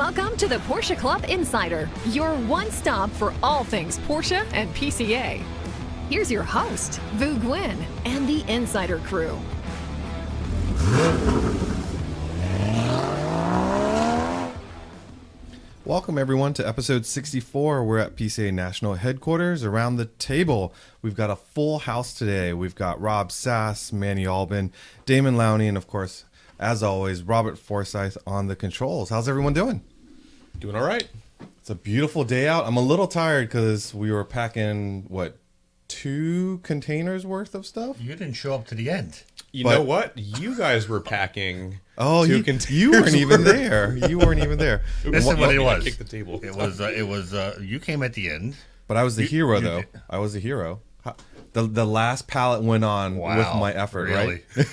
Welcome to the Porsche Club Insider, your one stop for all things Porsche and PCA. Here's your host, Vu Gwyn, and the Insider crew. Welcome everyone to episode 64. We're at PCA National Headquarters. Around the table, we've got a full house today. We've got Rob Sass, Manny Albin, Damon Lowney, and of course, as always, Robert Forsyth on the controls. How's everyone doing? Doing all right. It's a beautiful day out. I'm a little tired because we were packing, 2 containers worth of stuff? You didn't show up to the end. You know what? You guys were packing. Oh, you weren't even there. You weren't even there. This is what it was. Kick the table. It was. You came at the end. But I was the hero, though. I was the hero. The last pallet went on with my effort, really? Right?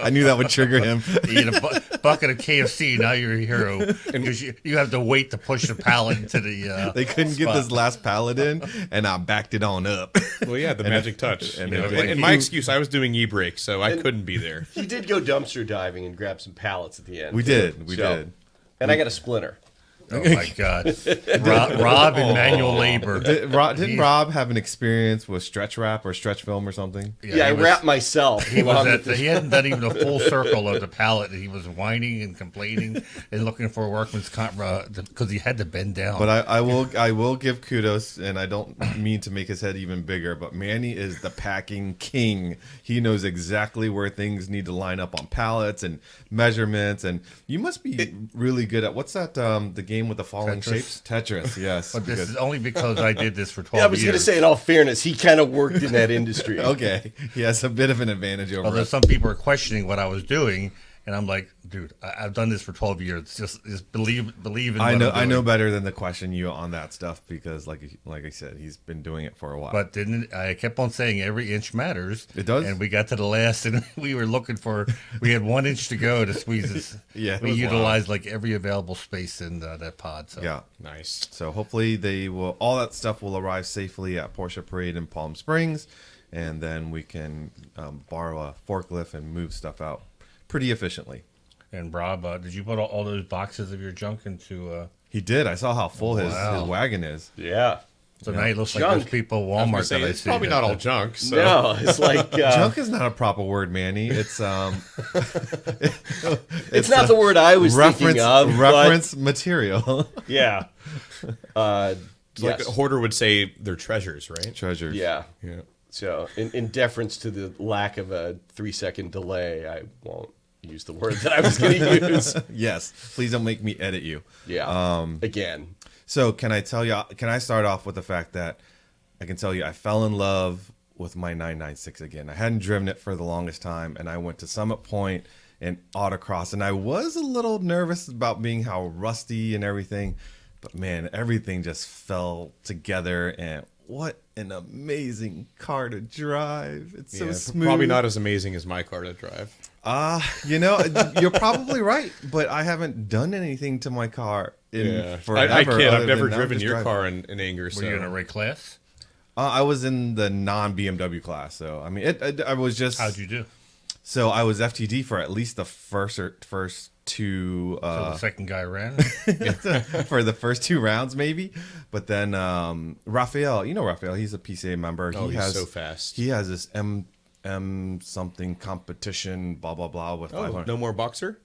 I knew that would trigger him. You eat a bucket of KFC, now you're a hero. Because you have to wait to push the pallet into the They couldn't spot. get this last pallet in, and I backed it on up. Well, yeah, the magic touch. And my excuse, I was doing e-brake, so I couldn't be there. He did go dumpster diving and grab some pallets at the end. We did. And I got a splinter. Oh, my God. Rob and manual labor. Didn't Rob have an experience with stretch wrap or stretch film or something? Yeah, I wrapped myself. He hadn't done even a full circle of the pallet. He was whining and complaining and looking for a workman's comp because he had to bend down. But I will give kudos, and I don't mean to make his head even bigger, but Manny is the packing king. He knows exactly where things need to line up on pallets and measurements, and you must be really good at, what's that, the game with the falling shapes? Tetris, yes. But this is only because I did this for 12 years. I was going to say, in all fairness, he kind of worked in that industry. Okay, he has a bit of an advantage over Although us. some people are questioning what I was doing, and I'm like, dude, I've done this for 12 years. Just believe in. I know better than to question you on that stuff because, like I said, he's been doing it for a while. But I kept on saying every inch matters. It does. And we got to the last, and we were looking for. We had 1 inch to go to squeeze this. Yeah, we utilized like every available space in that pod. So. Yeah, Nice. so hopefully all that stuff will arrive safely at Porsche Parade in Palm Springs, and then we can borrow a forklift and move stuff out pretty efficiently. And Rob, did you put all those boxes of your junk into? He did. I saw how full his wagon is. Yeah. So now it looks like Junk. those people at I was gonna Walmart say, that I it's see. probably not all junk. So. No, it's like... Junk is not a proper word, Manny. It's it's not the word I was thinking of. Reference material. But, yeah. It's like a hoarder would say they're treasures, right? Treasures. Yeah. Yeah. So, in deference to the lack of a 3-second delay, I won't use the word that I was going to use. Yes. Please don't make me edit you. Yeah. Again. So can I start off with the fact that I can tell you I fell in love with my 996 again. I hadn't driven it for the longest time, and I went to Summit Point and Autocross, and I was a little nervous about being how rusty and everything, but man, everything just fell together, and what an amazing car to drive. It's so smooth. Probably not as amazing as my car to drive. You're probably right, but I haven't done anything to my car forever. I can't. I've never other than driven your driving. car in anger. Were you in a rate class? I was in the non-BMW class, so I mean, I was just. How'd you do? So I was FTD for at least the first two. So the second guy ran. For the first 2 rounds, maybe, but then Raphael, Raphael, he's a PCA member. Oh, he's so fast. He has this M something competition, blah blah blah with 500. No more boxer.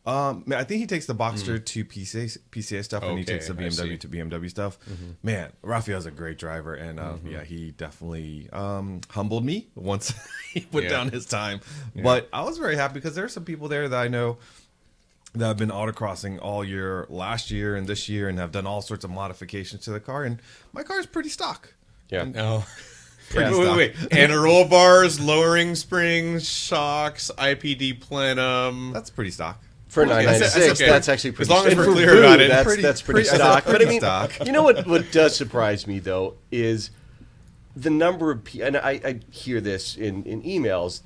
I think he takes the Boxster to PCA stuff, and he Okay, takes the I BMW see. to BMW stuff. Man, Raphael's a great driver, and yeah, he definitely humbled me once he put down his time. Yeah. But I was very happy because there are some people there that I know that have been autocrossing all year, last year and this year, and have done all sorts of modifications to the car, and my car is pretty stock. Yeah. No. Pretty Wait. Anti-roll bars, lowering springs, shocks, IPD plenum. That's pretty stock. For 996, okay. that's actually pretty As long as and we're for clear food, about it. That's pretty stock. But I mean, stock. you know what does surprise me, though, is the number of people, and I hear this in emails,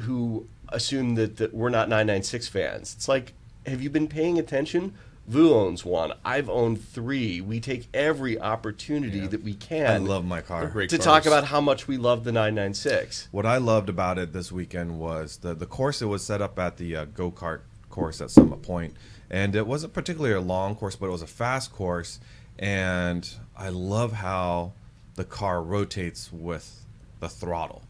who assume that we're not 996 fans. It's like, have you been paying attention? Vu owns one. I've owned 3. We take every opportunity that we can. I love my car. To talk about how much we love the 996. What I loved about it this weekend was the course. It was set up at the go-kart course at Summit Point, and it wasn't particularly a long course, but it was a fast course, and I love how the car rotates with the throttle.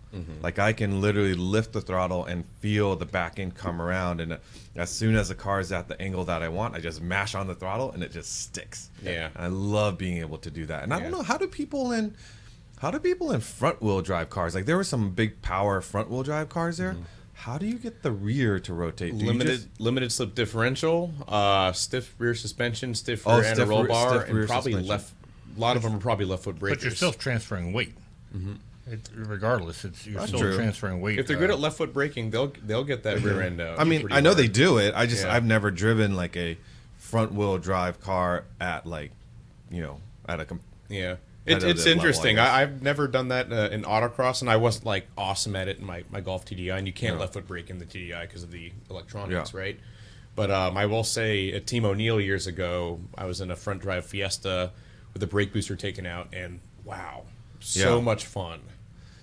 Like I can literally lift the throttle and feel the back end come around, and as soon as the car is at the angle that I want, I just mash on the throttle and it just sticks. Yeah. And I love being able to do that. And I don't know, how do people in front wheel drive cars, like there were some big power front wheel drive cars there. How do you get the rear to rotate? Limited slip differential, stiff rear suspension, stiff rear and roll bar, and probably suspension. left. A lot of them are probably left foot brakers. But you're still transferring weight. Regardless, you're That's still true. transferring weight. If they're good at left foot braking, they'll get that rear end out. I mean, pretty I know hard. they do it. I've never driven like a front wheel drive car at like, at a Yeah. at It's that interesting. level, I guess. I've never done that in autocross, and I wasn't like awesome at it in my Golf TDI, and you can't left foot brake in the TDI because of the electronics, Yeah. right? But I will say at Team O'Neill years ago, I was in a front drive Fiesta with the brake booster taken out, and wow, so Yeah. much fun.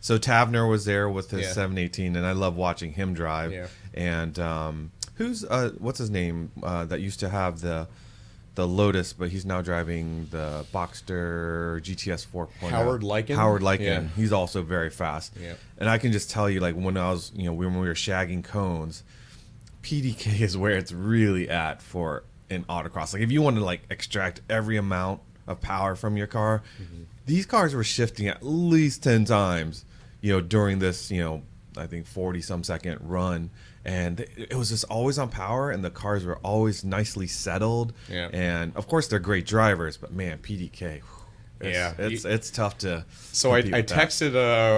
So Tavener was there with his Yeah. 718, and I love watching him drive. Yeah. And who's what's his name that used to have the Lotus, but he's now driving the Boxster GTS 4.0. Howard Lycan? Howard Lycan. Yeah. He's also very fast. Yeah. And I can just tell you, like when I was, when we were shagging cones, PDK is where it's really at for an autocross. Like if you want to like extract every amount of power from your car, these cars were shifting at least 10 times, during this, I think 40 some second run. And it was just always on power, and the cars were always nicely settled. Yeah. And of course they're great drivers, but man, PDK, Yeah. it's tough to. So I compete with that. texted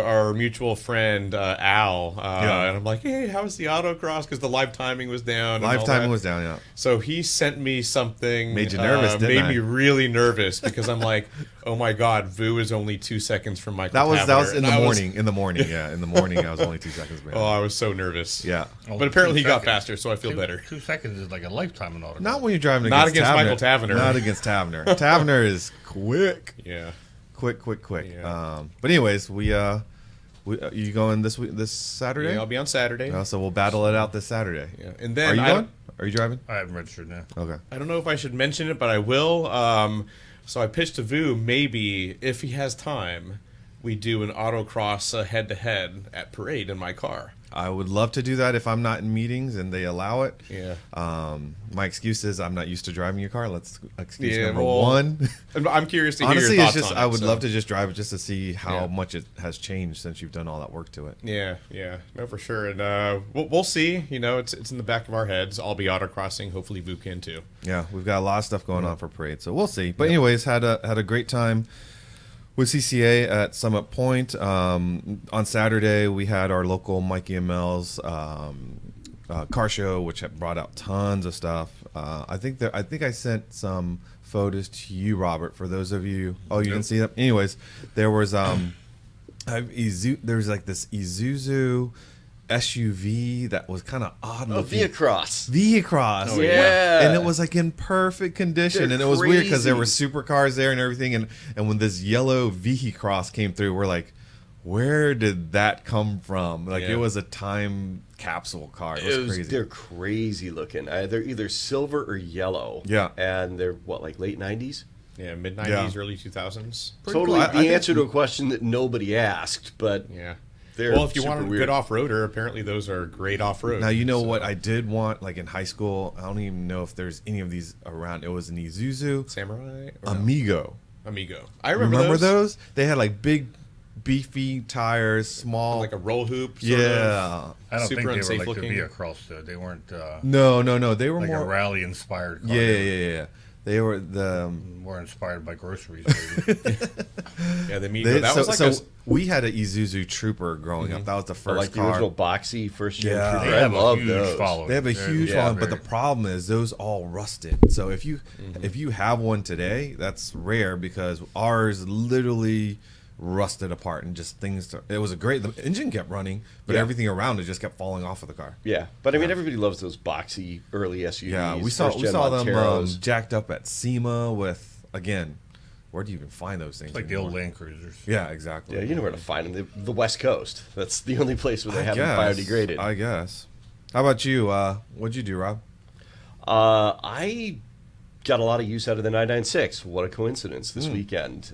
our mutual friend Al, Yeah. and I'm like, "Hey, how's the autocross?" Because the live timing was down. and Live all timing that. was down, yeah. So he sent me something. Made you nervous, didn't Made I? me really nervous because I'm like, "Oh my God, Vu is only 2 seconds from Michael." That was Tavener." in And the I was- morning. In the morning, yeah. In the morning, I was only 2 seconds behind. Oh, I was so nervous. Yeah. But apparently he got 2 seconds. faster, so I feel better. 2 seconds is like a lifetime in autocross. Not when you're driving Not against against Michael Tavener. Not against Tavener. Tavener is quick. Yeah. Quick. Yeah. But anyways, we you going this Saturday? Yeah, I'll be on Saturday. So we'll battle it out this Saturday. Yeah. And then Are you I going? don't- Are you driving? I haven't registered now. Okay. I don't know if I should mention it, but I will. So I pitched to Vu, maybe if he has time, we do an autocross head-to-head at Parade in my car. I would love to do that if I'm not in meetings and they allow it. Yeah. My excuse is I'm not used to driving your car. Let's excuse Yeah, number well, one. And I'm curious to hear Honestly, your it's thoughts just on it. I would so- love to just drive it just to see how Yeah. much it has changed since you've done all that work to it. Yeah, no, for sure, and we'll see. It's in the back of our heads. I'll be autocrossing. Hopefully, Vu can too. Yeah, we've got a lot of stuff going on for Parade, so we'll see. But anyways, had a great time with CCA at Summit Point. On Saturday, we had our local Mikey and Mel's car show, which had brought out tons of stuff. I think I sent some photos to you, Robert. For those of you, you didn't see them. Anyways, there was there's like this Isuzu SUV that was kind of odd looking. Via-Cross. Via-Cross. Oh, yeah. And it was like in perfect condition. They're and it was weird because there were crazy. supercars there and everything. And when this yellow Via-Cross came through, we're like, where did that come from? Like, Yeah. it was a time capsule car. It was crazy. They're crazy looking. They're either silver or yellow. Yeah. And they're, like late 90s? Yeah, mid 90s, Yeah. early 2000s. Pretty Totally cool. I the think- answer to a question that nobody asked, but Yeah. they're Well, if you super want a weird. good off-roader, apparently those are great off-road. Now, you know So- what I did want, like in high school? I don't even know if there's any of these around. It was an Isuzu Samurai? Or no? Amigo. Amigo. I remember, Remember those? They had like big, beefy tires, small. Like a roll hoop. Sort yeah. Of. I don't Super think they were unsafe like looking. the Via-Cross, though. They weren't No. They were like more. a rally-inspired car. Yeah. They were the. More inspired by groceries, maybe. Yeah, the Amigo. That was like so a... we had an Isuzu Trooper growing up. That was the Or first like the car. original boxy first gen Yeah. Trooper. They I have a love huge those. following. They have a They're- huge yeah, one, but the very- problem is those all rusted. So if you have one today, that's rare because ours literally rusted apart and just things. It was a great. The engine kept running, but Yeah. everything around it just kept falling off of the car. Yeah, but I mean, everybody loves those boxy early SUVs. Yeah, we saw first-gen them Monteros. jacked up at SEMA with again. Where do you even find those things? Like the anymore? old Land Cruisers. Yeah, exactly. Yeah, you know where to find them. The West Coast. That's the only place where they I have them guess. biodegraded. I guess. How about you? What'd you do, Rob? I got a lot of use out of the 996. What a coincidence this weekend.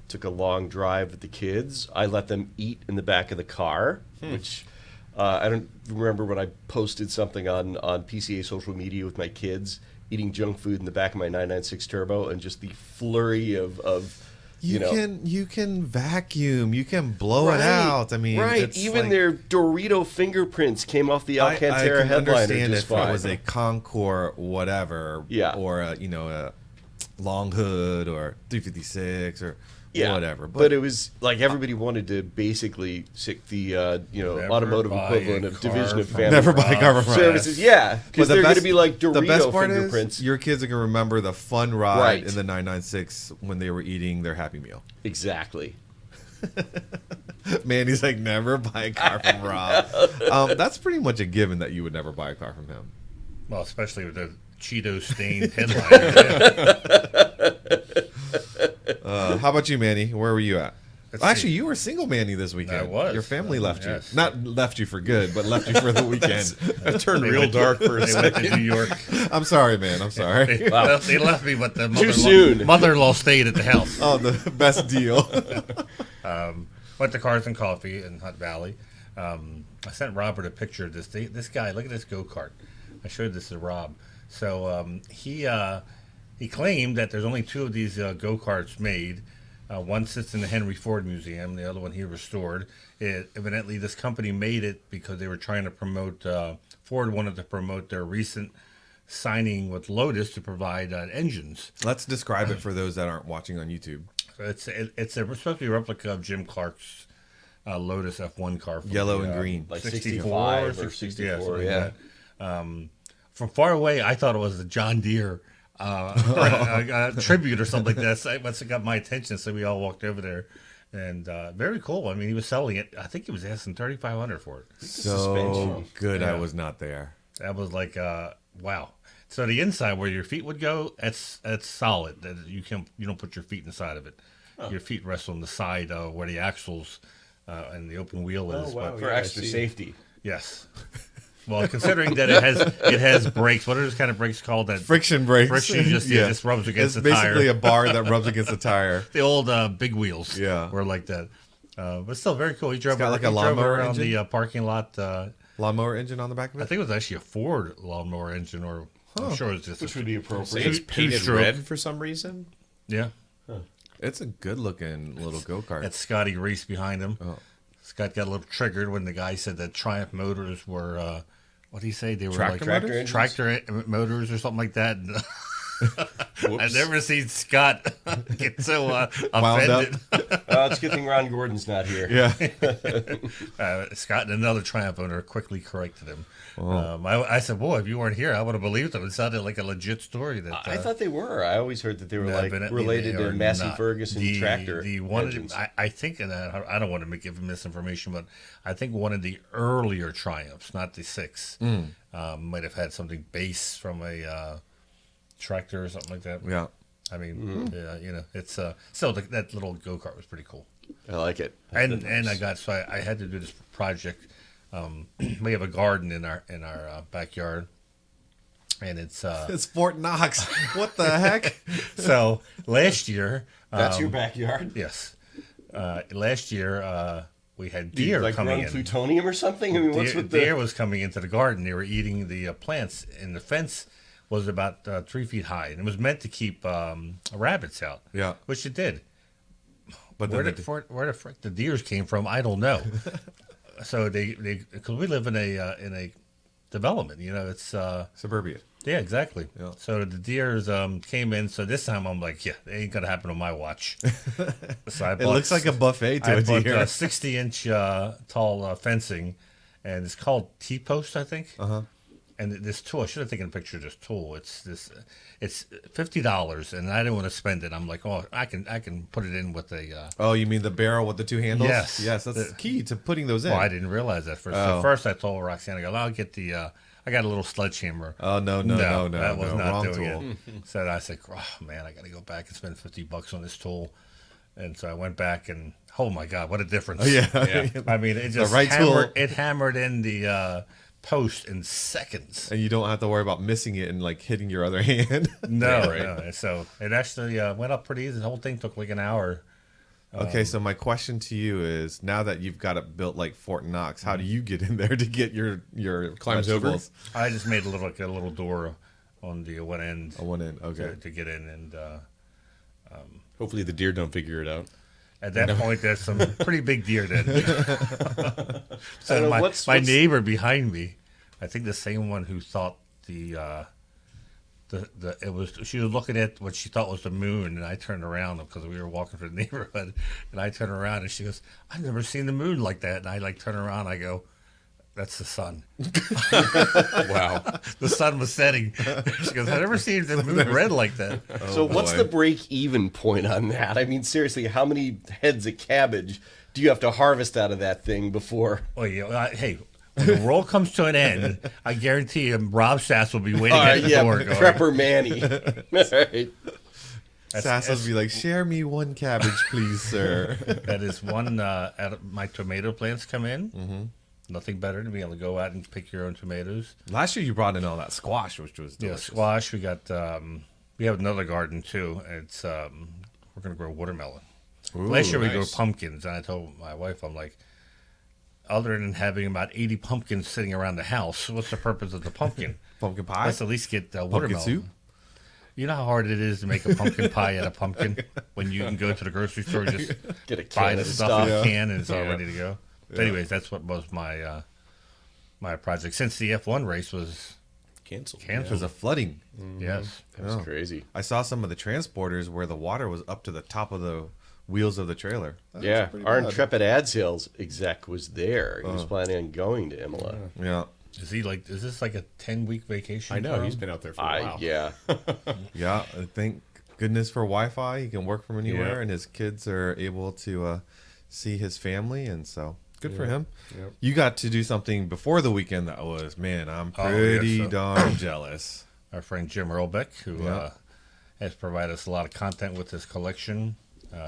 Took a long drive with the kids. I let them eat in the back of the car, which I don't remember when I posted something on PCA social media with my kids eating junk food in the back of my 996 Turbo, and just the flurry of You can vacuum. You can blow it out. I mean, it's even like, their Dorito fingerprints came off the Alcantara I can headliner understand just if fine. it was a Concours whatever, or a long hood or 356 or whatever. But it was like everybody wanted to basically stick the automotive equivalent of Division of Family Never buy a car from Services. Yeah, because they're going to be like Dorito the best part fingerprints. is your kids are going to remember the fun ride in the 996 when they were eating their Happy Meal. Exactly. Manny's like, never buy a car from Rob. That's pretty much a given that you would never buy a car from him. Well, especially with the Cheeto stained headliner. How about you, Manny? Where were you at? Let's Actually, see. you were single, Manny, this weekend. I was. Your family left yes. you. Not left you for good, but left you for the weekend. It turned real dark for a They went second. to New York. I'm sorry, man. I'm sorry. They left me, but the soon. mother-in-law stayed at the house. Oh, the best deal. Went to Cars and Coffee in Hutt Valley. I sent Robert a picture of this guy. Look at this go-kart. I showed this to Rob. So he claimed that there's only 2 of these go-karts made. One sits in the Henry Ford Museum. The other one he restored. Evidently, this company made it because they were trying to promote. Ford wanted to promote their recent signing with Lotus to provide engines. Let's describe it for those that aren't watching on YouTube. So it's supposed to be a replica of Jim Clark's Lotus F1 car. From Yellow and green. Like 64 65 or 64, something yeah. like that. From far away, I thought it was a John Deere a tribute or something like that. So it must have got my attention, so we all walked over there. And very cool. I mean, he was selling it. I think he was asking $3,500 for it. So Suspension. good Yeah. I was not there. That was like, wow. So the inside where your feet would go, that's solid. That you don't put your feet inside of it. Your feet rest on the side where the axles and the open wheel is. wow. But For extra safety. yes. Well, considering that it has brakes, what are those kind of brakes called? That Friction brakes. Friction just rubs against it's the tire. basically a bar that rubs against the tire. The old big wheels, Yeah. were like that. But still very cool. He drove, got like a he drove lawnmower around engine? the parking lot. Lawnmower engine on the back of I it? think it was actually a Ford lawnmower engine, or I'm sure it was just Which would be So appropriate. it's painted two-stroke. red for some reason. yeah. It's a good looking little go-kart. That's Scotty Reese behind him. Oh. Scott got a little triggered when the guy said that Triumph motors were, what did he say? They were Tractor like motors? tractor motors or something like that. I've never seen Scott get so Wound up. offended. It's a good thing Ron Gordon's not here. Yeah. Scott and another Triumph owner quickly corrected him. I said, boy, if you weren't here, I would have believed him. It sounded like a legit story. That I thought they were. I always heard that they were like evidently related they to are Massey not. Ferguson tractor engines. I think, and I don't want to give misinformation, but I think one of the earlier Triumphs, not the 6, might have had something base from a tractor or something like that. Yeah. I mean, it's still that little go kart was pretty cool. I like it. And I had to do this project. We have a garden in our backyard, and it's It's Fort Knox. What the heck? so last year. That's your backyard? Yes. Last year, we had Do you, deer like coming run in. plutonium or something? I mean, what's with Deer the... was coming into the garden. They were eating the plants, and the fence was about 3 feet high, and it was meant to keep rabbits out. Yeah. Which it did. But Where then the frick the deers came from, I don't know. So they because we live in a development, it's suburbia. yeah, exactly. Yeah. So the deers came in. So this time I'm like, yeah, it ain't gonna happen on my watch. So I It looks like a buffet to I a bought deer. 60-inch tall fencing, and it's called T-post, I think. Uh-huh. And this tool, I should have taken a picture of this tool. It's $50, and I didn't want to spend it. I'm like, oh, I can put it in with a. Oh, you mean the barrel with the 2 handles? Yes. Yes, that's key to putting those in. Well, I didn't realize that first. Oh. So first, I told Roxanne, I go, I'll get the. I got a little sledgehammer. Oh, no, that was not wrong doing tool. it. So I said, oh man, I got to go back and spend $50 on this tool. And so I went back, and oh my God, what a difference! Oh, yeah. I mean, it just right hammered, tool. it hammered in the post in seconds. And you don't have to worry about missing it and like hitting your other hand. No, right. no. So it actually went up pretty easy. The whole thing took like an hour. Okay, so my question to you is: now that you've got it built like Fort Knox, how do you get in there to get your Climbs over? vegetables? I just made a little door on the one end. I went in. Okay. To get in, and Hopefully the deer don't figure it out. at that point, there's some pretty big deer then. I So don't know, my what's- neighbor behind me, I think the same one who thought she was looking at what she thought was the moon, and I turned around because we were walking through the neighborhood, and I turned around and she goes, "I've never seen the moon like that," and I like turn around, and I go, "That's the sun." Wow. The sun was setting. She goes, "I've never seen the moon red like that." So what's boy. the break-even point on that? I mean, seriously, how many heads of cabbage do you have to harvest out of that thing before? Oh yeah, hey. When the world comes to an end, I guarantee you, Rob Sass will be waiting All at right, the yeah, door. Going, Prepper Manny. All right. Sass would be like, "Share me one cabbage, please, sir." That is one. My tomato plants come in. Mm-hmm. Nothing better than being able to go out and pick your own tomatoes. Last year you brought in all that squash, which was Yeah, delicious. squash. We got. We have another garden too. It's we're going to grow watermelon. Last year we grew nice. pumpkins, and I told my wife, I'm like, other than having about 80 pumpkins sitting around the house, what's the purpose of the pumpkin? Pumpkin pie, Let's at least get pumpkin watermelon. soup. You know how hard it is to make a pumpkin pie out of pumpkin when you can go to the grocery store and just Get a buy can the of stuff stuff. in a Yeah. can and it's all Yeah. ready to go. But anyways, that's what was my my project. Since the F1 race was Canceled. It was a flooding. yes, That was Oh. crazy. I saw some of the transporters where the water was up to the top of the wheels of the trailer. That was Yeah, pretty our bad. intrepid ad sales exec was there. He was planning on going to Imola. Yeah, is this like a 10-week vacation? I know. for He's him? been out there for a while. Yeah. yeah. Thank goodness for Wi-Fi. He can work from anywhere, Yeah. and his kids are able to see his family, and so good for Yeah. him. Yep. You got to do something before the weekend that was, man, I'm Oh, yeah, pretty so- darn jealous. Our friend Jim Earlbeck, who Yeah. has provided us a lot of content with his collection,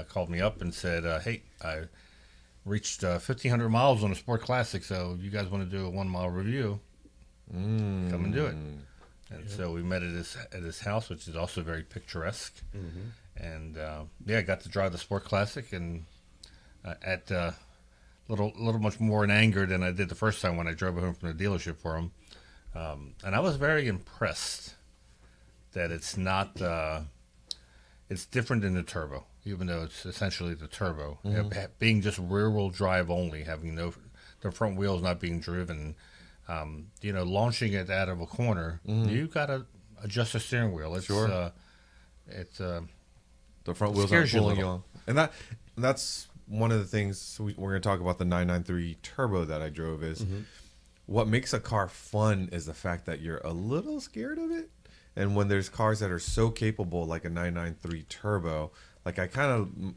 called me up and said, "Hey, I reached 1,500 miles on a Sport Classic, so if you guys want to do a 1-mile review, come and do it." And so we met at his house, which is also very picturesque. And I got to drive the Sport Classic, and at little much more in anger than I did the first time when I drove it home from the dealership for him. And I was very impressed that it's not. It's different than the turbo, even though it's essentially the turbo. Being just rear-wheel drive only, having the front wheels not being driven. Launching it out of a corner, you got to adjust the steering wheel. It's Sure. The front wheels aren't Scares you a pulling you little. on, and that's one of the things we're going to talk about. The 993 turbo that I drove is what makes a car fun is the fact that you're a little scared of it. And when there's cars that are so capable, like a 993 turbo, like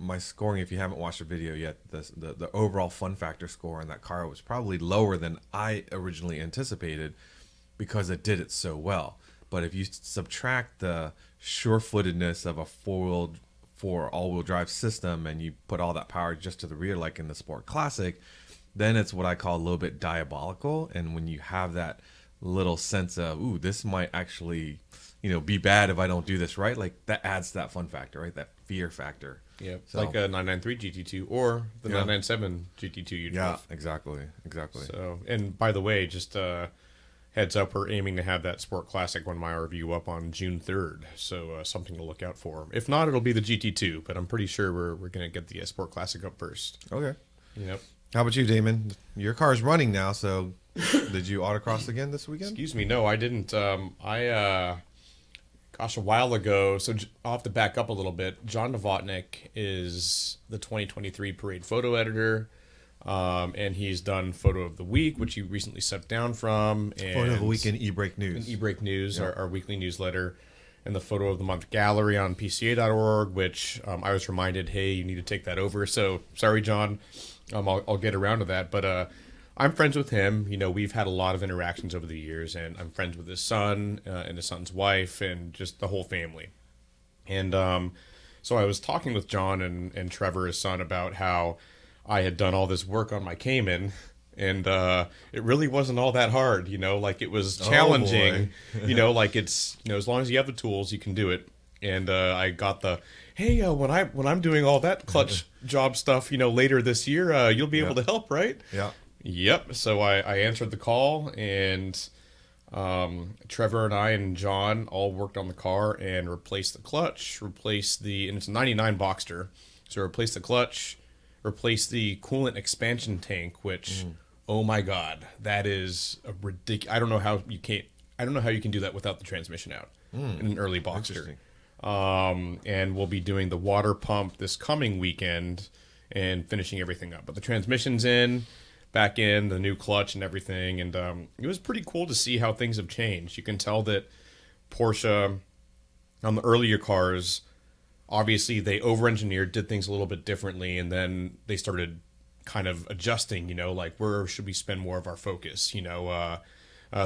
my scoring, if you haven't watched the video yet, the overall fun factor score on that car was probably lower than I originally anticipated because it did it so well. But if you subtract the sure-footedness of a all-wheel drive system and you put all that power just to the rear, like in the Sport Classic, then it's what I call a little bit diabolical. And when you have that little sense of, ooh, this might actually, be bad if I don't do this right, like that adds to that fun factor, right? That fear factor. Yeah, So- like a 993 GT2 or the Yeah. 997 GT2 you Yeah, drove. exactly. So, and by the way, just heads up, we're aiming to have that Sport Classic 1-mile review up on June 3rd. So something to look out for. If not, it'll be the GT2, but I'm pretty sure we're going to get the Sport Classic up first. Okay. Yep. How about you, Damon? Your car's running now, so did you autocross again this weekend? Excuse me, no, I didn't. Gosh, a while ago, so I'll have to back up a little bit. John Novotnik is the 2023 Parade photo editor, and he's done Photo of the Week, which he recently stepped down from. And Photo of the week in e-break news. E-Break News, our weekly newsletter, and the Photo of the Month gallery on PCA.org, which I was reminded, hey, you need to take that over. So sorry, John, I'll get around to that. But I'm friends with him. We've had a lot of interactions over the years, and I'm friends with his son and his son's wife and just the whole family. And so I was talking with John and Trevor, his son, about how I had done all this work on my Cayman, And it really wasn't all that hard, like it was challenging, like it's, as long as you have the tools, you can do it. And I got hey, when I'm doing all that clutch job stuff, later this year, you'll be able to help, right? Yeah. Yep. So I answered the call, and Trevor and I and John all worked on the car and replaced the clutch, and it's a 99 Boxster. So replaced the clutch, replaced the coolant expansion tank, which, oh my God, that is a ridiculous. I don't know how you can do that without the transmission out in an early Boxster. And we'll be doing the water pump this coming weekend and finishing everything up. But the transmission's back in, the new clutch and everything. And it was pretty cool to see how things have changed. You can tell that Porsche, on the earlier cars, obviously they over-engineered, did things a little bit differently, and then they started kind of adjusting, like where should we spend more of our focus,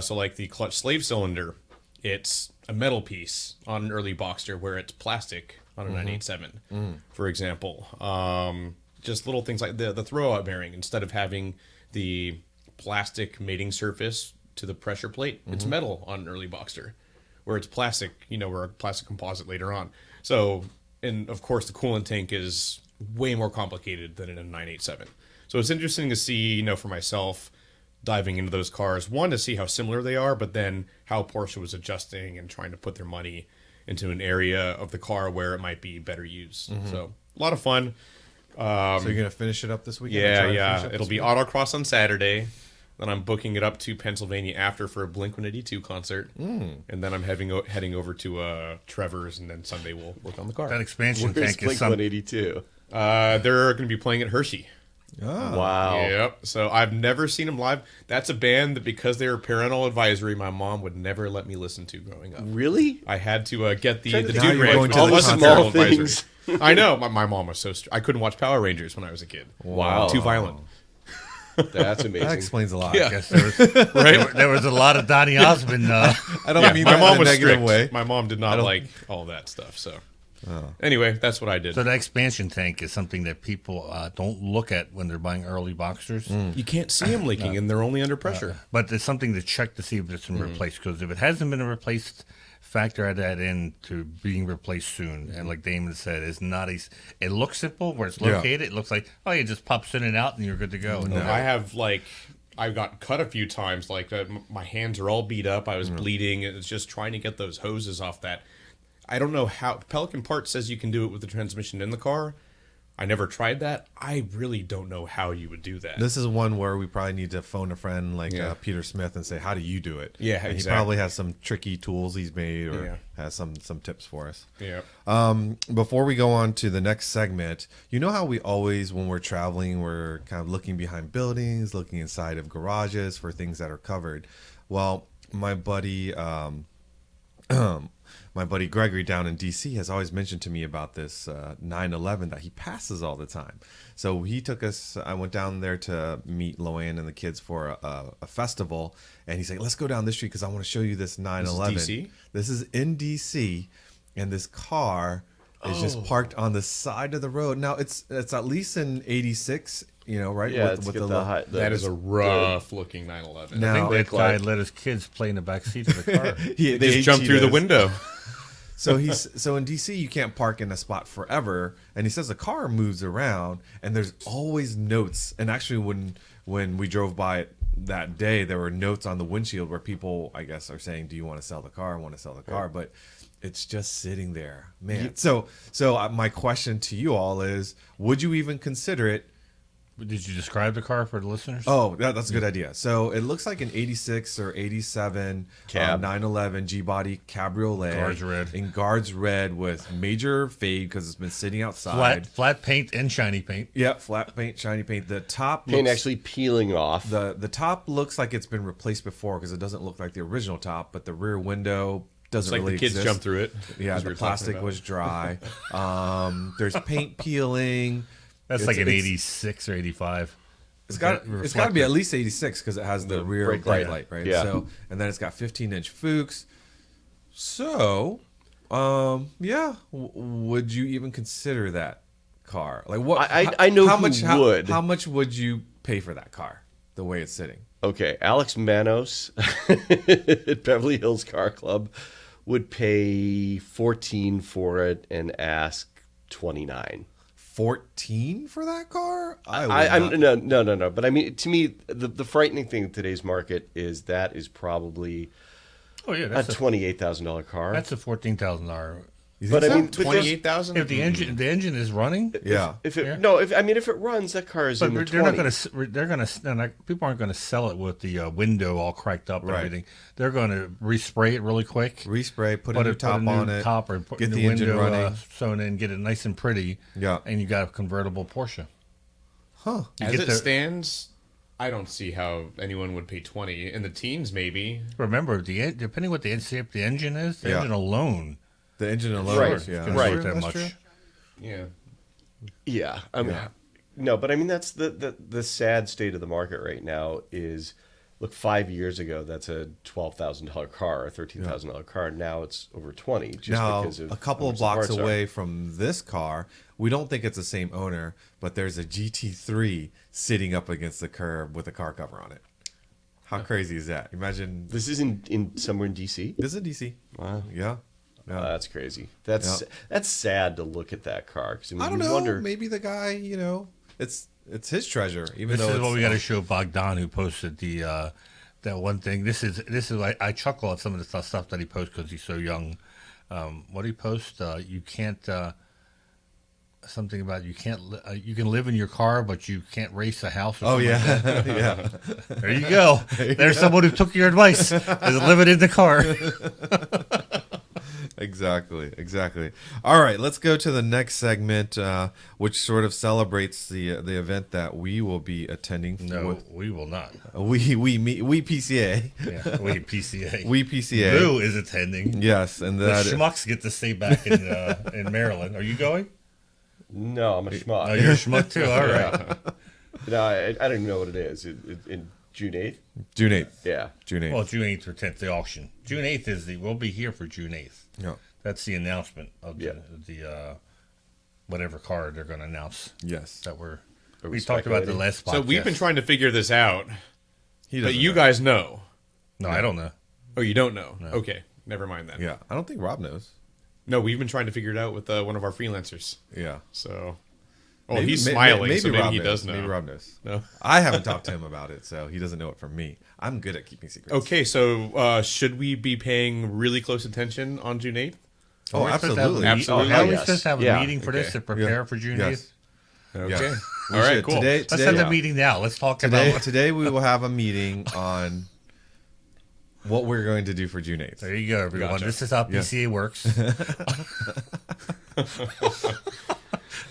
so like the clutch slave cylinder, it's a metal piece on an early Boxster where it's plastic on a 987, for example. Just little things like the throwout bearing, instead of having the plastic mating surface to the pressure plate, it's metal on an early Boxster, where it's plastic, or a plastic composite later on. So, and of course the coolant tank is way more complicated than in a 987. So it's interesting to see, for myself, diving into those cars, one, to see how similar they are, but then how Porsche was adjusting and trying to put their money into an area of the car where it might be better used. So a lot of fun. So you're going to finish it up this weekend? Yeah. It'll be Autocross on Saturday. Then I'm booking it up to Pennsylvania after for a Blink-182 concert. And then I'm heading over to Trevor's, and then Sunday we'll work on the car. That expansion Where's tank is Blink-182? They're going to be playing at Hershey. Oh. Wow. Yep. So I've never seen them live. That's a band that, because they were parental advisory, my mom would never let me listen to growing up. Really? I had to get the Now dude you're ranch. going to All the the concert. parental Small advisory. things. I know. My mom was so I couldn't watch Power Rangers when I was a kid. Wow. Too violent. That's amazing. That explains a lot. Yeah. I guess there was a lot of Donny Osmond. I don't mean my that mom in a was negative strict. way. My mom did not like all that stuff. So anyway, that's what I did. So the expansion tank is something that people don't look at when they're buying early Boxsters. You can't see them leaking, and they're only under pressure. But it's something to check to see if it's been replaced. Because if it hasn't been replaced, factor that in to being replaced soon. And like Damon said, it's not it looks simple where it's located. It looks like, you just pops in and out and you're good to go. No. I have I got cut a few times. My hands are all beat up. I was bleeding. It's just trying to get those hoses off that. I don't know how. Pelican Parts says you can do it with the transmission in the car. I never tried that. I really don't know how you would do that. This is one where we probably need to phone a friend like Peter Smith and say, how do you do it? Yeah, and exactly. He probably has some tricky tools he's made or has some tips for us. Yeah. Before we go on to the next segment, you know how we always, when we're traveling, we're kind of looking behind buildings, looking inside of garages for things that are covered. Well, my buddy Gregory down in DC has always mentioned to me about this 911 that he passes all the time. So he took us, I went down there to meet Loanne and the kids for a festival, and he's like, let's go down this street because I want to show you this 911. This is DC? This is in DC, and this car is just parked on the side of the road. Now, it's at least an 86, right? Yeah, with the That is a rough-looking 911. Now, I think that Brake guy light. let his kids play in the back seat of the car. they Just jump through the window. So in DC you can't park in a spot forever, and he says the car moves around, and there's always notes. And actually, when we drove by it that day, there were notes on the windshield where people, I guess, are saying, "Do you want to sell the car? I want to sell the car," but it's just sitting there, man. So my question to you all is: would you even consider it? Did you describe the car for the listeners? Oh, that's a good idea. So it looks like an 86 or 87 Cab. 911 G-body cabriolet. Guards red. In guards red with major fade because it's been sitting outside. Flat paint and shiny paint. Yep, flat paint, shiny paint. The top Paint looks, actually peeling off. the top looks like it's been replaced before because it doesn't look like the original top, but the rear window doesn't It's like really the kids exist. jumped through it. Yeah, as we the were talking plastic about. was dry. There's paint peeling. That's It's- like an it's- 86 or 85. It's got to be at least 86 because it has the rear brake brake light. light, right? Yeah. So, and then it's got 15-inch Fuchs. So, would you even consider that car? Like what? I know how who much, would. How much would you pay for that car? the way it's sitting. Okay, Alex Manos at Beverly Hills Car Club would pay 14 for it and ask 29. 14 for that car? I'm no. But I mean, to me, the frightening thing in today's market is that is probably a $28,000 car. That's a $14,000. But I mean, $28,000 If the engine is running, if it runs, that car is in the 20s. People aren't going to sell it with the window all cracked up and everything. They're going to respray it really quick. Respray, put a new top on it, or put get the engine window running, sewn in, get it nice and pretty. Yeah, and you got a convertible Porsche. Huh? As it stands, I don't see how anyone would pay 20 in the teens. Maybe. Remember, depending what the engine is, the engine alone. The engine alone, right? That much. True. Yeah. No, but I mean that's the sad state of the market right now. Is look, 5 years ago that's a $12,000 car, a $13,000 car. Now it's over 20. Just now, because of a couple of blocks away from this car, we don't think it's the same owner, but there's a GT3 sitting up against the curb with a car cover on it. How crazy is that? Imagine this is in somewhere in DC. This is in DC. Wow. Yeah. That's crazy. That's sad to look at that car. 'Cause, I don't know. Wonder, maybe the guy, it's his treasure. Even this though is what we got to show Bogdan, who posted the that one thing. This is I chuckle at some of the stuff that he posts because he's so young. What did he post? You can't something about you can't you can live in your car, but you can't race a house. Or yeah, like that. yeah. There you go. There's someone who took your advice. Is live it in the car. Exactly. All right, let's go to the next segment, which sort of celebrates the event that we will be attending. No, we will not. We PCA. Yeah, we PCA. We PCA. Boo is attending. Yes, and The that schmucks get to stay back in Maryland. Are you going? No, I'm a schmuck. Oh, you're a schmuck too. All right. No, I don't even know what it is. In June 8th? June 8th. Yeah. June 8th. Well, June 8th or 10th, the auction. June 8th we'll be here for June 8th. Yeah. That's the announcement of the whatever car they're going to announce. Yes. That we talked about the last podcast. So we've been trying to figure this out. But you know. guys know. No, I don't know. Oh, you don't know? No. Okay. Never mind then. Yeah. I don't think Rob knows. No, we've been trying to figure it out with one of our freelancers. Yeah. So, he's smiling, so maybe Rob he knows. does know. Maybe Rob knows. No. I haven't talked to him about it, so he doesn't know it from me. I'm good at keeping secrets. Okay, so should we be paying really close attention on June 8th? Oh, absolutely. Absolutely. Are we yes. supposed to have a Yeah. meeting for this to prepare for June 8th? Okay. Yeah. All right, should. cool. Let's have the meeting now. Let's talk about Today we will have a meeting on what we're going to do for June 8th. There you go, everyone. Gotcha. This is how PCA works.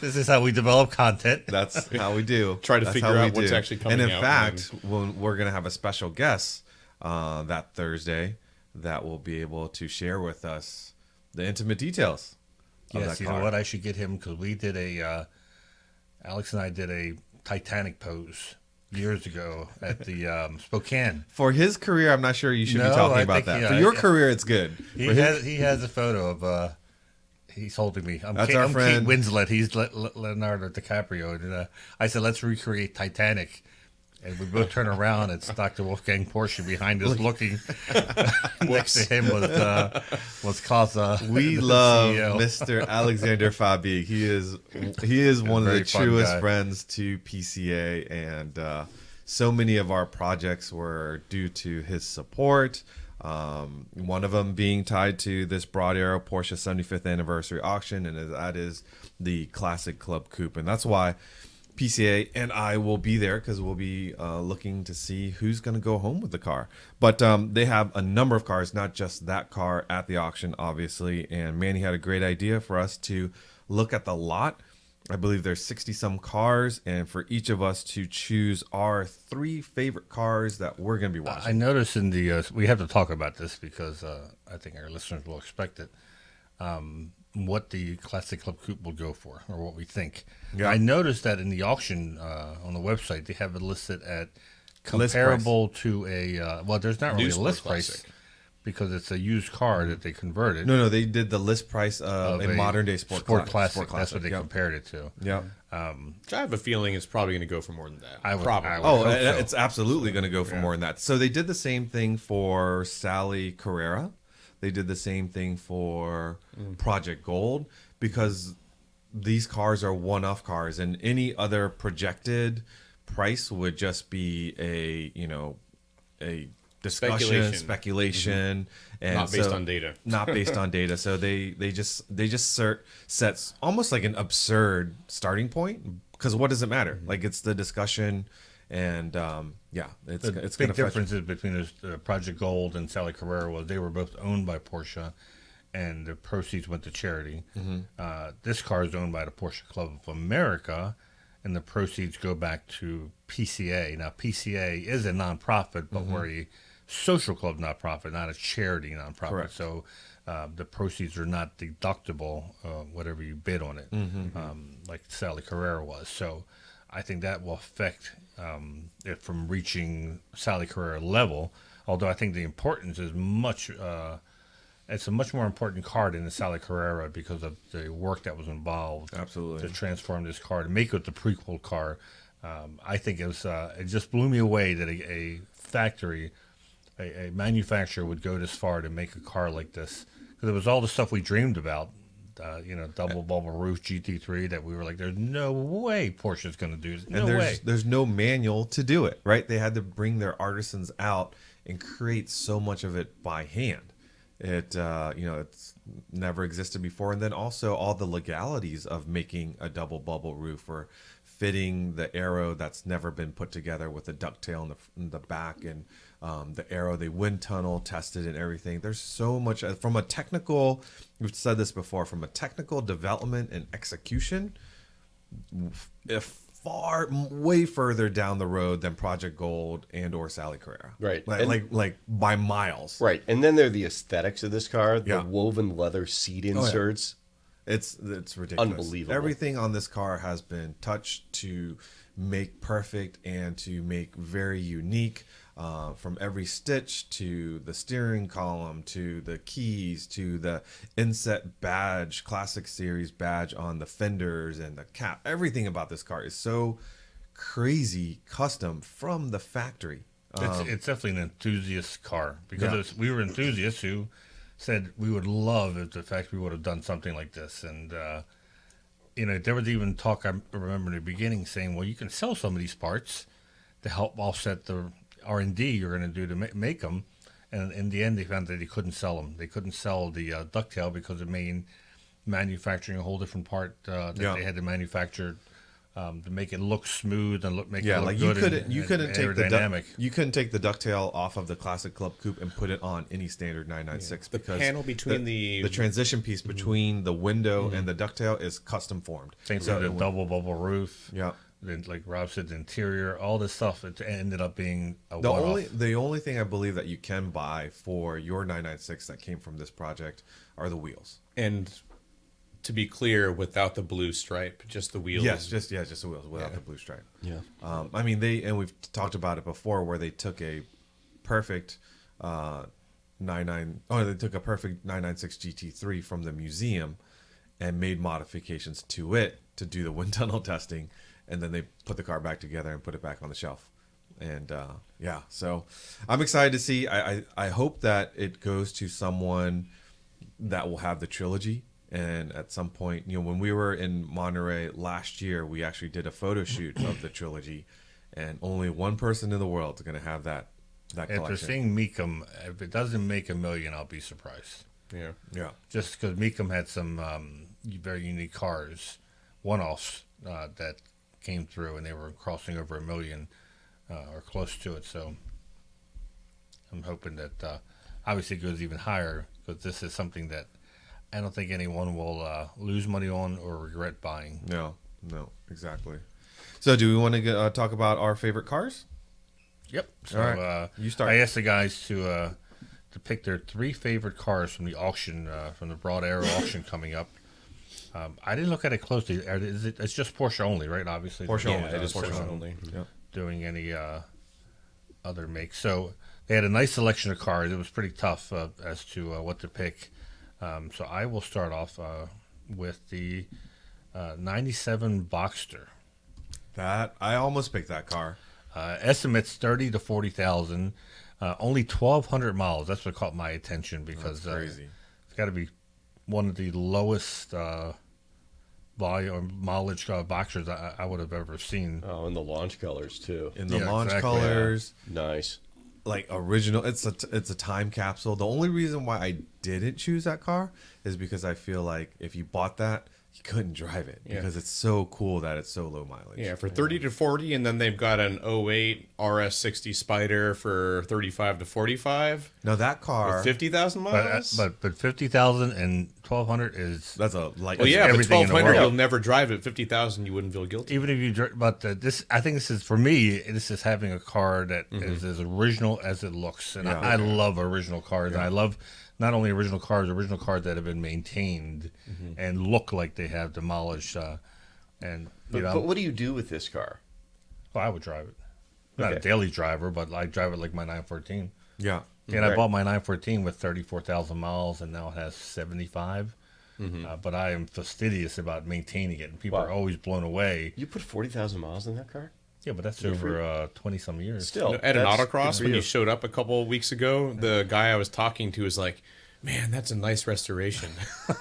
This is how we develop content. That's how we do. Try to That's figure how we out what's do. actually coming And in out, fact, we're going to have a special guest that Thursday that will be able to share with us the intimate details of Yes, that you car. know what? I should get him because we did Alex and I did a Titanic pose years ago at the Spokane. For his career, I'm not sure you should be No, talking I about think, that. yeah, For your career, it's good. He has a photo of he's holding me. I'm That's Kate, our I'm friend. Kate Winslet. He's Leonardo DiCaprio. And I said, let's recreate Titanic. And we both turn around. It's Dr. Wolfgang Porsche behind us looking. Next to him was Kaza. We the love CEO. Mr. Alexander Fabi. He is one of the Very fun truest guy. friends to PCA, and so many of our projects were due to his support. One of them being tied to this Broad Arrow Porsche 75th anniversary auction, and that is the Classic Club Coupe, and that's why PCA and I will be there because we'll be looking to see who's going to go home with the car. But they have a number of cars, not just that car at the auction, obviously. And Manny had a great idea for us to look at the lot. I believe there's 60-some cars, and for each of us to choose our 3 favorite cars that we're going to be watching. I noticed in the we have to talk about this because I think our listeners will expect it. What the Classic Club Coupe will go for, or what we think. Yeah. I noticed that in the auction on the website, they have it listed at List comparable to a well, there's not really New a list Sport price Classic. because it's a used car that they converted. No, they did the list price of a modern day sport classic. That's what they compared it to. Yeah. Which I have a feeling it's probably going to go for more than that. I would probably. hope so. It's absolutely going to go for more than that. So they did the same thing for Sally Carrera. They did the same thing for Project Gold, because these cars are one-off cars, and any other projected price would just be a discussion, speculation, and not based on data. Not based on data. So they just sets almost like an absurd starting point, because what does it matter? Like, it's the discussion, and it's The going big to differences between Project Gold and Sally Carrera was they were both owned by Porsche, and the proceeds went to charity. This car is owned by the Porsche Club of America, and the proceeds go back to PCA. Now, PCA is a nonprofit, but we're a social club nonprofit, not a charity nonprofit. Correct. So the proceeds are not deductible, whatever you bid on it, like Sally Carrera was. So I think that will affect it from reaching Sally Carrera level, although I think the importance is much it's a much more important car than the Sally Carrera because of the work that was involved. Absolutely. To transform this car, to make it the prequel car. I think it just blew me away that a factory, a manufacturer would go this far to make a car like this. Because it was all the stuff we dreamed about, double bubble roof GT3, that we were like, there's no way Porsche's going to do this. No way. There's no manual to do it, right? They had to bring their artisans out and create so much of it by hand. It's never existed before. And then also all the legalities of making a double bubble roof, or fitting the aero that's never been put together with a ducktail in the back, and the aero, the wind tunnel tested and everything. There's so much from a technical, we've said this before, from a technical development and execution, way further down the road than Project Gold and or Sally Carrera. Right. Like by miles. Right. And then there are the aesthetics of this car, the Yeah. woven leather seat inserts. It's ridiculous. Unbelievable. Everything on this car has been touched to make perfect and to make very unique, from every stitch to the steering column to the keys to the inset badge, Classic Series badge on the fenders and the cap. Everything about this car is so crazy custom from the factory. It's definitely an enthusiast car, because we were enthusiasts who said we would love if the factory would have done something like this. And, there was even talk, I remember in the beginning, saying, well, you can sell some of these parts to help offset the R&D you're going to do to make them. And in the end, they found that they couldn't sell them. They couldn't sell the ducktail because it made manufacturing a whole different part that they had to manufacture to make it look smooth and make it look good. You couldn't take aerodynamic. you couldn't take the ducktail off of the Classic Club Coupe and put it on any standard 996 The because panel between the transition piece between the window and the ducktail is custom formed. Same thing with the double bubble roof. Yeah. Then, like Rob said, the interior, all this stuff, it ended up being a The one-off. the only thing I believe that you can buy for your 996 that came from this project are the wheels. And to be clear, without the blue stripe, just the wheels. Yes, just the wheels without the blue stripe. Yeah. We've talked about it before, where they took a perfect they took a perfect 996 GT3 from the museum and made modifications to it to do the wind tunnel testing, and then they put the car back together and put it back on the shelf. And so I'm excited to see. I hope that it goes to someone that will have the trilogy. And at some point, when we were in Monterey last year, we actually did a photo shoot of the trilogy, and only one person in the world is going to have that collection. After seeing Meekum, if it doesn't make $1 million, I'll be surprised. Yeah. Just because Meekum had some very unique cars, one-offs that came through, and they were crossing over $1 million or close to it. So I'm hoping that obviously it goes even higher, because this is something that I don't think anyone will lose money on or regret buying. No, exactly. So do we want to talk about our favorite cars? Yep. So All right. You start. I asked the guys to pick their 3 favorite cars from the auction, from the Broad Arrow auction coming up. I didn't look at it closely. It's just Porsche only, right? Obviously. Porsche only. It is Porsche only. Yep. Doing any other makes. So They had a nice selection of cars. It was pretty tough as to what to pick. So I will start off with the 97 Boxster. That I almost picked that car. Estimates 30 to 40,000. Only 1,200 miles. That's what caught my attention because That's crazy. it's got to be one of the lowest volume or mileage Boxsters I would have ever seen. Oh, and the launch colors too. In the Yeah, launch exactly, colors, Nice. like original. It's a time capsule. The only reason why I didn't choose that car is because I feel like if you bought that, you couldn't drive it because it's so cool that it's so low mileage. Yeah, for 30 to 40, and then they've got an '08 RS60 Spider for 35 to 45. Now that car, 50,000 miles. But 50,000 and 1,200 is that's a light. well, yeah, but everything in the 1,200 world. you'll never drive it. 50,000 you wouldn't feel guilty. even if you but this I think this is for me. This is having a car that is as original as it looks, and Yeah. I love original cars. And I love not only original cars that have been maintained and look like they have demolished. And But, you know, but what do you do with this car? well, I would drive it. Not a Okay. daily driver, but I drive it like my 914. Yeah, And I Right. bought my 914 with 34,000 miles, and now it has 75. But I am fastidious about maintaining it, and people Wow. are always blown away. You put 40,000 miles in that car? Yeah, but that's Good for over 20-some years. Still. At an that's autocross, good for when you showed up a couple of weeks ago, the guy I was talking to was like, "Man, that's a nice restoration."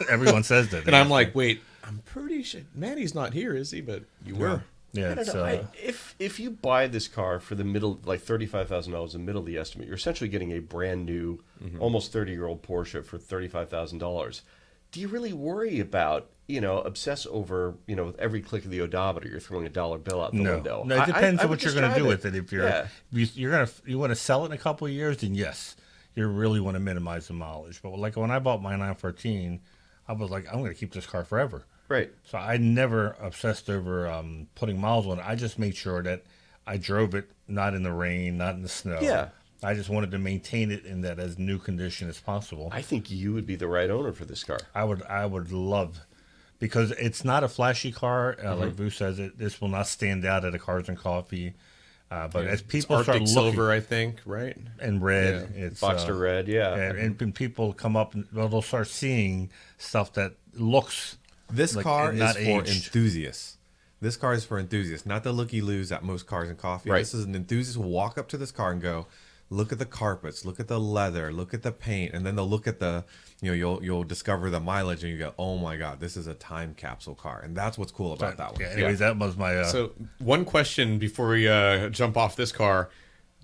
Everyone says that. And I'm like, "Wait, I'm pretty sure Manny's not here, is he?" But you were. yeah, I don't it's, know. If you buy this car for the middle, like $35,000, the middle of the estimate, you're essentially getting a brand new, almost 30-year-old Porsche for $35,000. Do you really worry about, obsess over, with every click of the odometer, you're throwing a dollar bill out the window? No, it depends on would what you're just going to do drive with it. If you're Yeah. you want to sell it in a couple of years, then yes, you really want to minimize the mileage. But like when I bought my 914, I was like, I'm going to keep this car forever. Right. So I never obsessed over putting miles on it. I just made sure that I drove it not in the rain, not in the snow. Yeah. I just wanted to maintain it in that as new condition as possible. I think you would be the right owner for this car. I would love, because it's not a flashy car. Like Vu says, this will not stand out at a Cars and Coffee. But as people It's start Arctic looking, Silver, I think, right? and red, it's Boxster red, yeah. and people come up and they'll start seeing stuff that looks. this Like, car and is not for aged. enthusiasts. This car is for enthusiasts, not the looky-loos at most Cars and Coffee. Right. This is an enthusiast who will walk up to this car and go, look at the carpets, look at the leather, look at the paint, and then they'll look at the, you'll discover the mileage, and you go, oh my god, this is a time capsule car, and that's what's cool about that one. Yeah, anyways, that was my. So, one question before we jump off this car: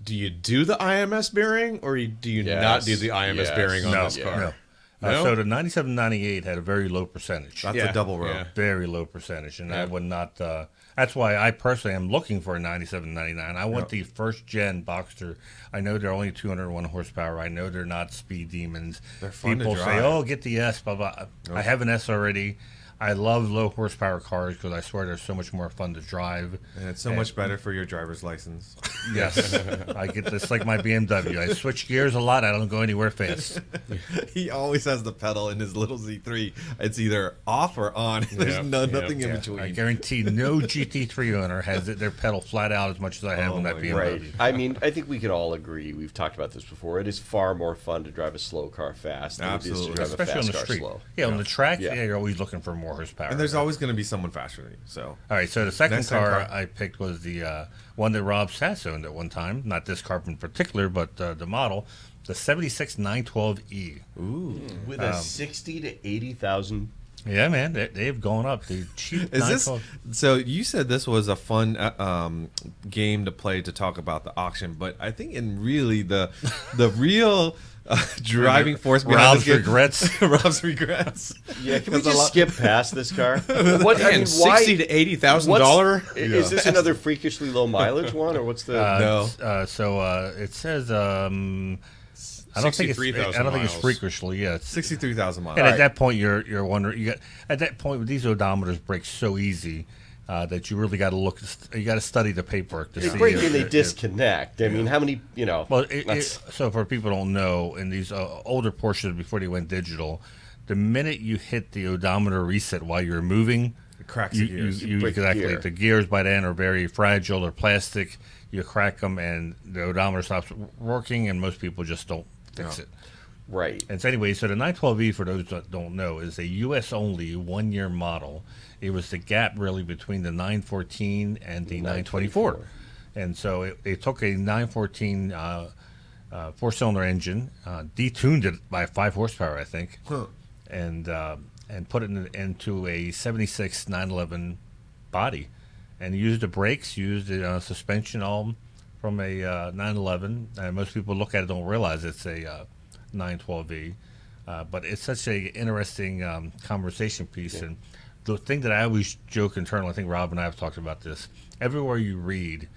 do you do the IMS bearing, or do you not Yes. do the IMS Yes. bearing on no, this car? no. No? So the 9798 had a very low percentage. That's Yeah, a double row. yeah. Very low percentage, and I Yeah. would not. That's why I personally am looking for a 9799. I want the first gen Boxster. I know they're only 201 horsepower. I know they're not speed demons. They're fun to People say, drive. "Oh, get the S." Blah blah. I have an S already. I love low horsepower cars because I swear they're so much more fun to drive. And it's so much better for your driver's license. Yes, I get this like my BMW. I switch gears a lot. I don't go anywhere fast. He always has the pedal in his little Z3. It's either off or on. There's Yep, nothing yep. in I between. guarantee no GT3 owner has their pedal flat out as much as I have Oh on that my BMW. Right. I mean, I think we can all agree. We've talked about this before. It is far more fun to drive a slow car fast than it is Absolutely. to drive Especially a on fast the car street. slow. Yeah, on the track, Yeah. you're always looking for more horsepower. And there's always going to be someone faster than you. So All right, so the second Next time car car. I picked was the one that Rob Sass owned at one time. Not this car in particular, but the model, the 76 912E. With a 60 to 80,000. Yeah, man, they've gone up. The cheap is this? 912. So you said this was a fun game to play to talk about the auction, but I think in really the real driving force behind Rob's this game- regrets. Rob's regrets. Yeah, can we 'Cause a just lot- skip past this car? What, I Man, mean, why? $60,000 to $80,000. Is this another freakishly low mileage one, or what's the? No. So it says I don't think it's 63,000 miles. freakishly. Yeah, it's, 63,000 miles. and at that point you're wondering. At that point, these odometers break so easy that you really got to look. You got to study the paperwork to They see. break if- and they if- disconnect. I mean, how many? Well, that's- so for people who don't know, in these older Porsches before they went digital, the minute you hit the odometer reset while you're moving, It cracks the gears. you Break the exactly gear. the gears by then are very fragile or plastic. you crack them and the odometer stops working, and most people just don't fix it. Right. And so anyway, so the 912E, for those that don't know, is a U.S. only 1-year model. It was the gap really between the 914 and the 924. And so it took a 914 four-cylinder engine, detuned it by 5 horsepower, I think, and put it into a 76 911 body, and used the brakes, used the suspension, all from a 911. And most people look at it don't realize it's a 912E, but it's such a interesting conversation piece. And the thing that I always joke internally, I think Rob and I have talked about this, everywhere you read,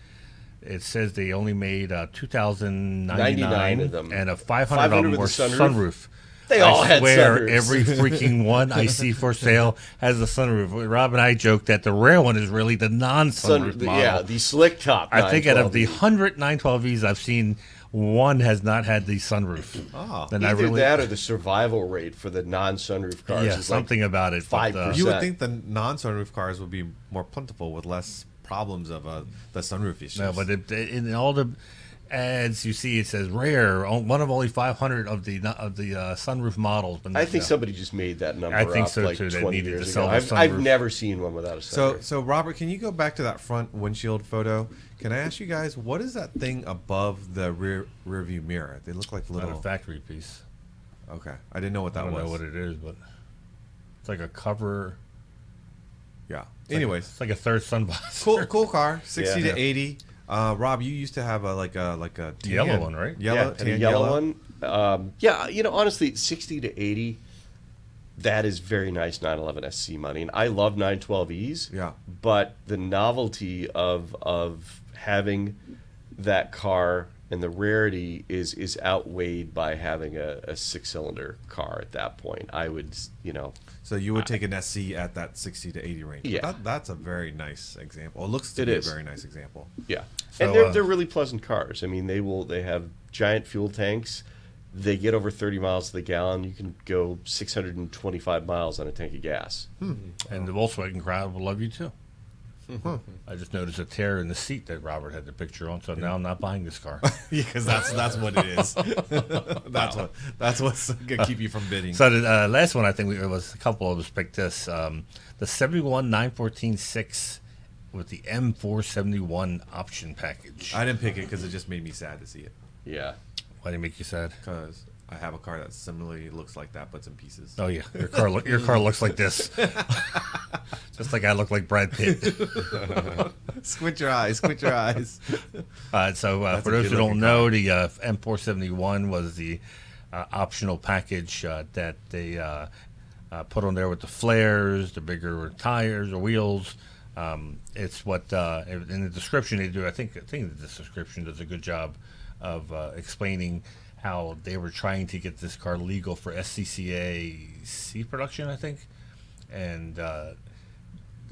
it says they only made 2,099 of them, and 500 of them with were a sunroof. They all I had swear sunroofs. every freaking one I see for sale has a sunroof. Rob and I joke that the rare one is really the non-sunroof model. Yeah, the slick top. I think out of the 912E. 100 912Es I've seen, one has not had the sunroof. Oh. And Either that or the survival rate for the non-sunroof cars yeah, is something like about it. but, 5%. You would think the non-sunroof cars would be more plentiful with less problems of the sunroof issues. No, but in all the ads you see, it says rare, one of only 500 of the sunroof models. But I think no. somebody just made that number I think up so, like too. They 20 needed years to sell ago. the I've sunroof. never seen one without a sunroof. So Robert, can you go back to that front windshield photo? Can I ask you guys, what is that thing above the rear view mirror? They look like Not little. a factory piece. Okay, I didn't know what I that don't was. know what it is, but it's like a cover. Yeah. It's Anyways, like a third sunbox. cool car, 60 Yeah. to 80. Rob, you used to have a tan, Yellow one, right? Yellow, and tan a yellow one. Yeah, honestly, 60 to 80, that is very nice 911 SC money. And I love 912Es. Yeah. But the novelty of having that car and the rarity is outweighed by having a 6-cylinder car at that point. I would, So you would take an SC at that 60 to 80 range. Yeah. That's a very nice example. It looks to It be is. a very nice example. Yeah, So, and they're really pleasant cars. I mean, they have giant fuel tanks. They get over 30 miles to the gallon. You can go 625 miles on a tank of gas. And the Volkswagen crowd will love you too. I just noticed a tear in the seat that Robert had the picture on, so now I'm not buying this car. Because that's what it is. that's what's gonna keep you from bidding. So the last one, I think it was a couple of us picked this, the 71 914 6 with the M471 option package. I didn't pick it because it just made me sad to see it. Yeah. Why did it make you sad? Because I have a car that similarly looks like that, but it's in pieces. Oh yeah, your car looks like this, just like I look like Brad Pitt. Squint your eyes. Squint your eyes. So for a those who good-looking don't know, the M471 was the optional package that they put on there with the flares, the bigger tires or wheels. It's what in the description they do. I think the description does a good job of explaining how they were trying to get this car legal for SCCA C production, I think, and the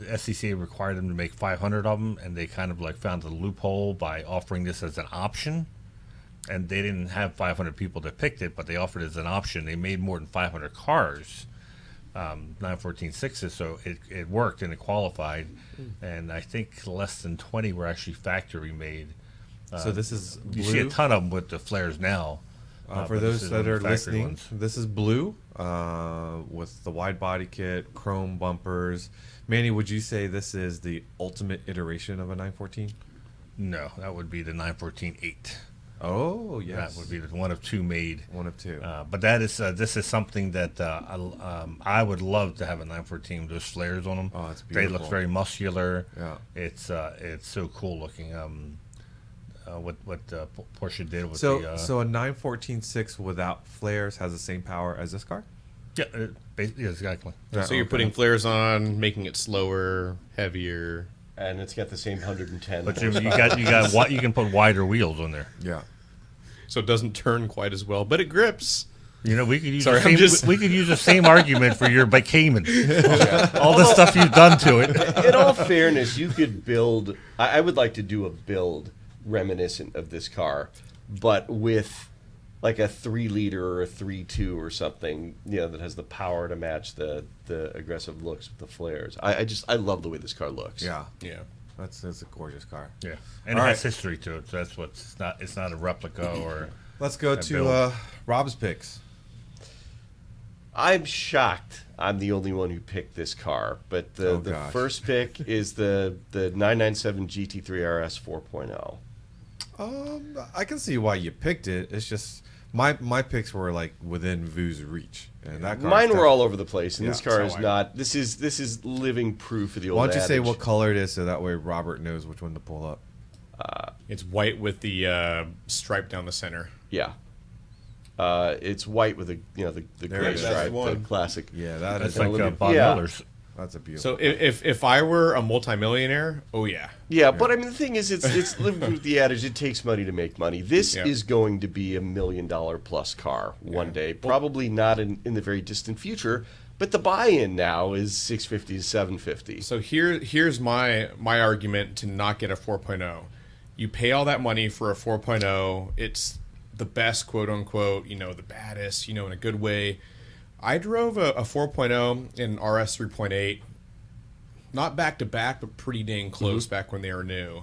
SCCA required them to make 500 of them, and they kind of like found a loophole by offering this as an option. And they didn't have 500 people that picked it, but they offered it as an option. They made more than 500 cars, 914.6s, so it worked and it qualified. And I think less than 20 were actually factory made. So this is blue. You see a ton of them with the flares now. For but this those is that one are of the factory listening, ones. this is blue with the wide body kit, chrome bumpers. Manny, would you say this is the ultimate iteration of a 914? No, that would be the 914.8. Oh, yes. That would be the one of two made. One of two. But that is this is something that I would love to have a 914 with those flares on them. Oh, it's They look beautiful. very muscular. Yeah. It's so cool looking. What Porsche did with So the so a 914.6 without flares has the same power as this car? yeah, exactly. So you're putting flares on, making it slower, heavier. And it's got the same 110. But you got you can put wider wheels on there. Yeah. So it doesn't turn quite as well, but it grips. You know, we could use Sorry, the I'm same, just- we could use the same argument for your Cayman. All the stuff you've done to it. In all fairness, you could build. I would like to do a build reminiscent of this car, but with like a 3-liter or a 3.2 or something, that has the power to match the aggressive looks with the flares. I love the way this car looks. Yeah. Yeah. That's a gorgeous car. Yeah, and All it has right. history to it. So that's what's it's not a replica or. Let's go That to build. Rob's picks. I'm shocked I'm the only one who picked this car, but the gosh. first pick is the 997 GT3 RS 4.0. I can see why you picked it. It's just my picks were like within Vu's reach, and that car. Mine were all over the place, and Yeah, this car so is not. This is living proof of the old Why don't you say adage. what color it is so that way Robert knows which one to pull up? It's white with the stripe down the center. Yeah. It's white with the There gray it is. stripe, the One. classic. Yeah, that That's is like Bob Yeah. Miller's. that's a beautiful. So if I were a multimillionaire, oh yeah. Yeah, but I mean the thing is, it's living with the adage. It takes money to make money. This Yeah. is going to be $1 million plus car one day. Probably not in the very distant future, but the buy-in now is $650 to $750. So here's my argument to not get a 4.0. You pay all that money for a 4.0. It's the best, quote unquote, the baddest, in a good way. I drove a 4.0 in RS 3.8, not back to back, but pretty dang close back when they were new.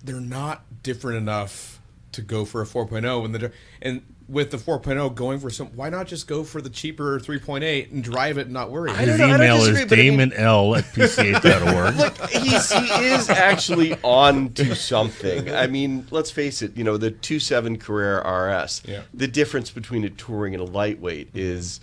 They're not different enough to go for a 4.0 and with the 4.0 going for why not just go for the cheaper 3.8 and drive it and not worry? I His don't know, I don't email is disagree, but I mean- DamonL@pca.org. Look, he is actually on to something. I mean, let's face it, the 2.7 Carrera RS, Yeah. the difference between a touring and a lightweit is,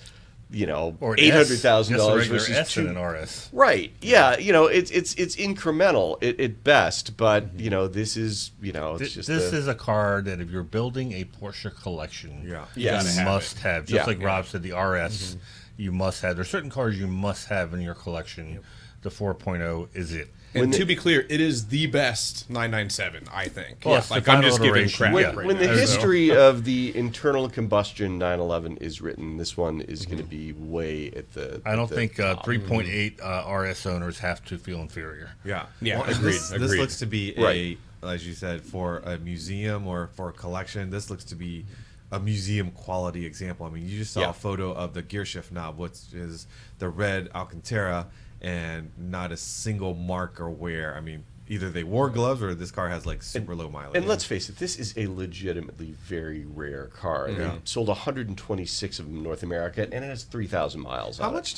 Or an $800,000 S, just a versus regular S two. in an RS. Right. Yeah. It's incremental at best, but this is it's This just is a car that if you're building a Porsche collection, Yeah. Yes. you must have. Just Yeah. like Rob said, the RS, you must have. There's certain cars you must have in your collection. The 4.0 is it. And to be clear, it is the best 997, I think. Well, it's the I'm final just giving iteration. crap when, right when now. the So- history of the internal combustion 911 is written, this one is going to be way at the. I don't at the think top. 3.8 RS owners have to feel inferior. Yeah. Yeah, and agreed, This agreed. looks to be Right. as you said, for a museum or for a collection. This looks to be a museum quality example. I mean, you just saw Yeah. a photo of the gear shift knob, which is the red Alcantara, and not a single mark or wear. I mean, either they wore gloves or this car has like super low mileage. And let's face it, this is a legitimately very rare car. Yeah. They sold 126 of them in North America, and it has 3,000 miles How on much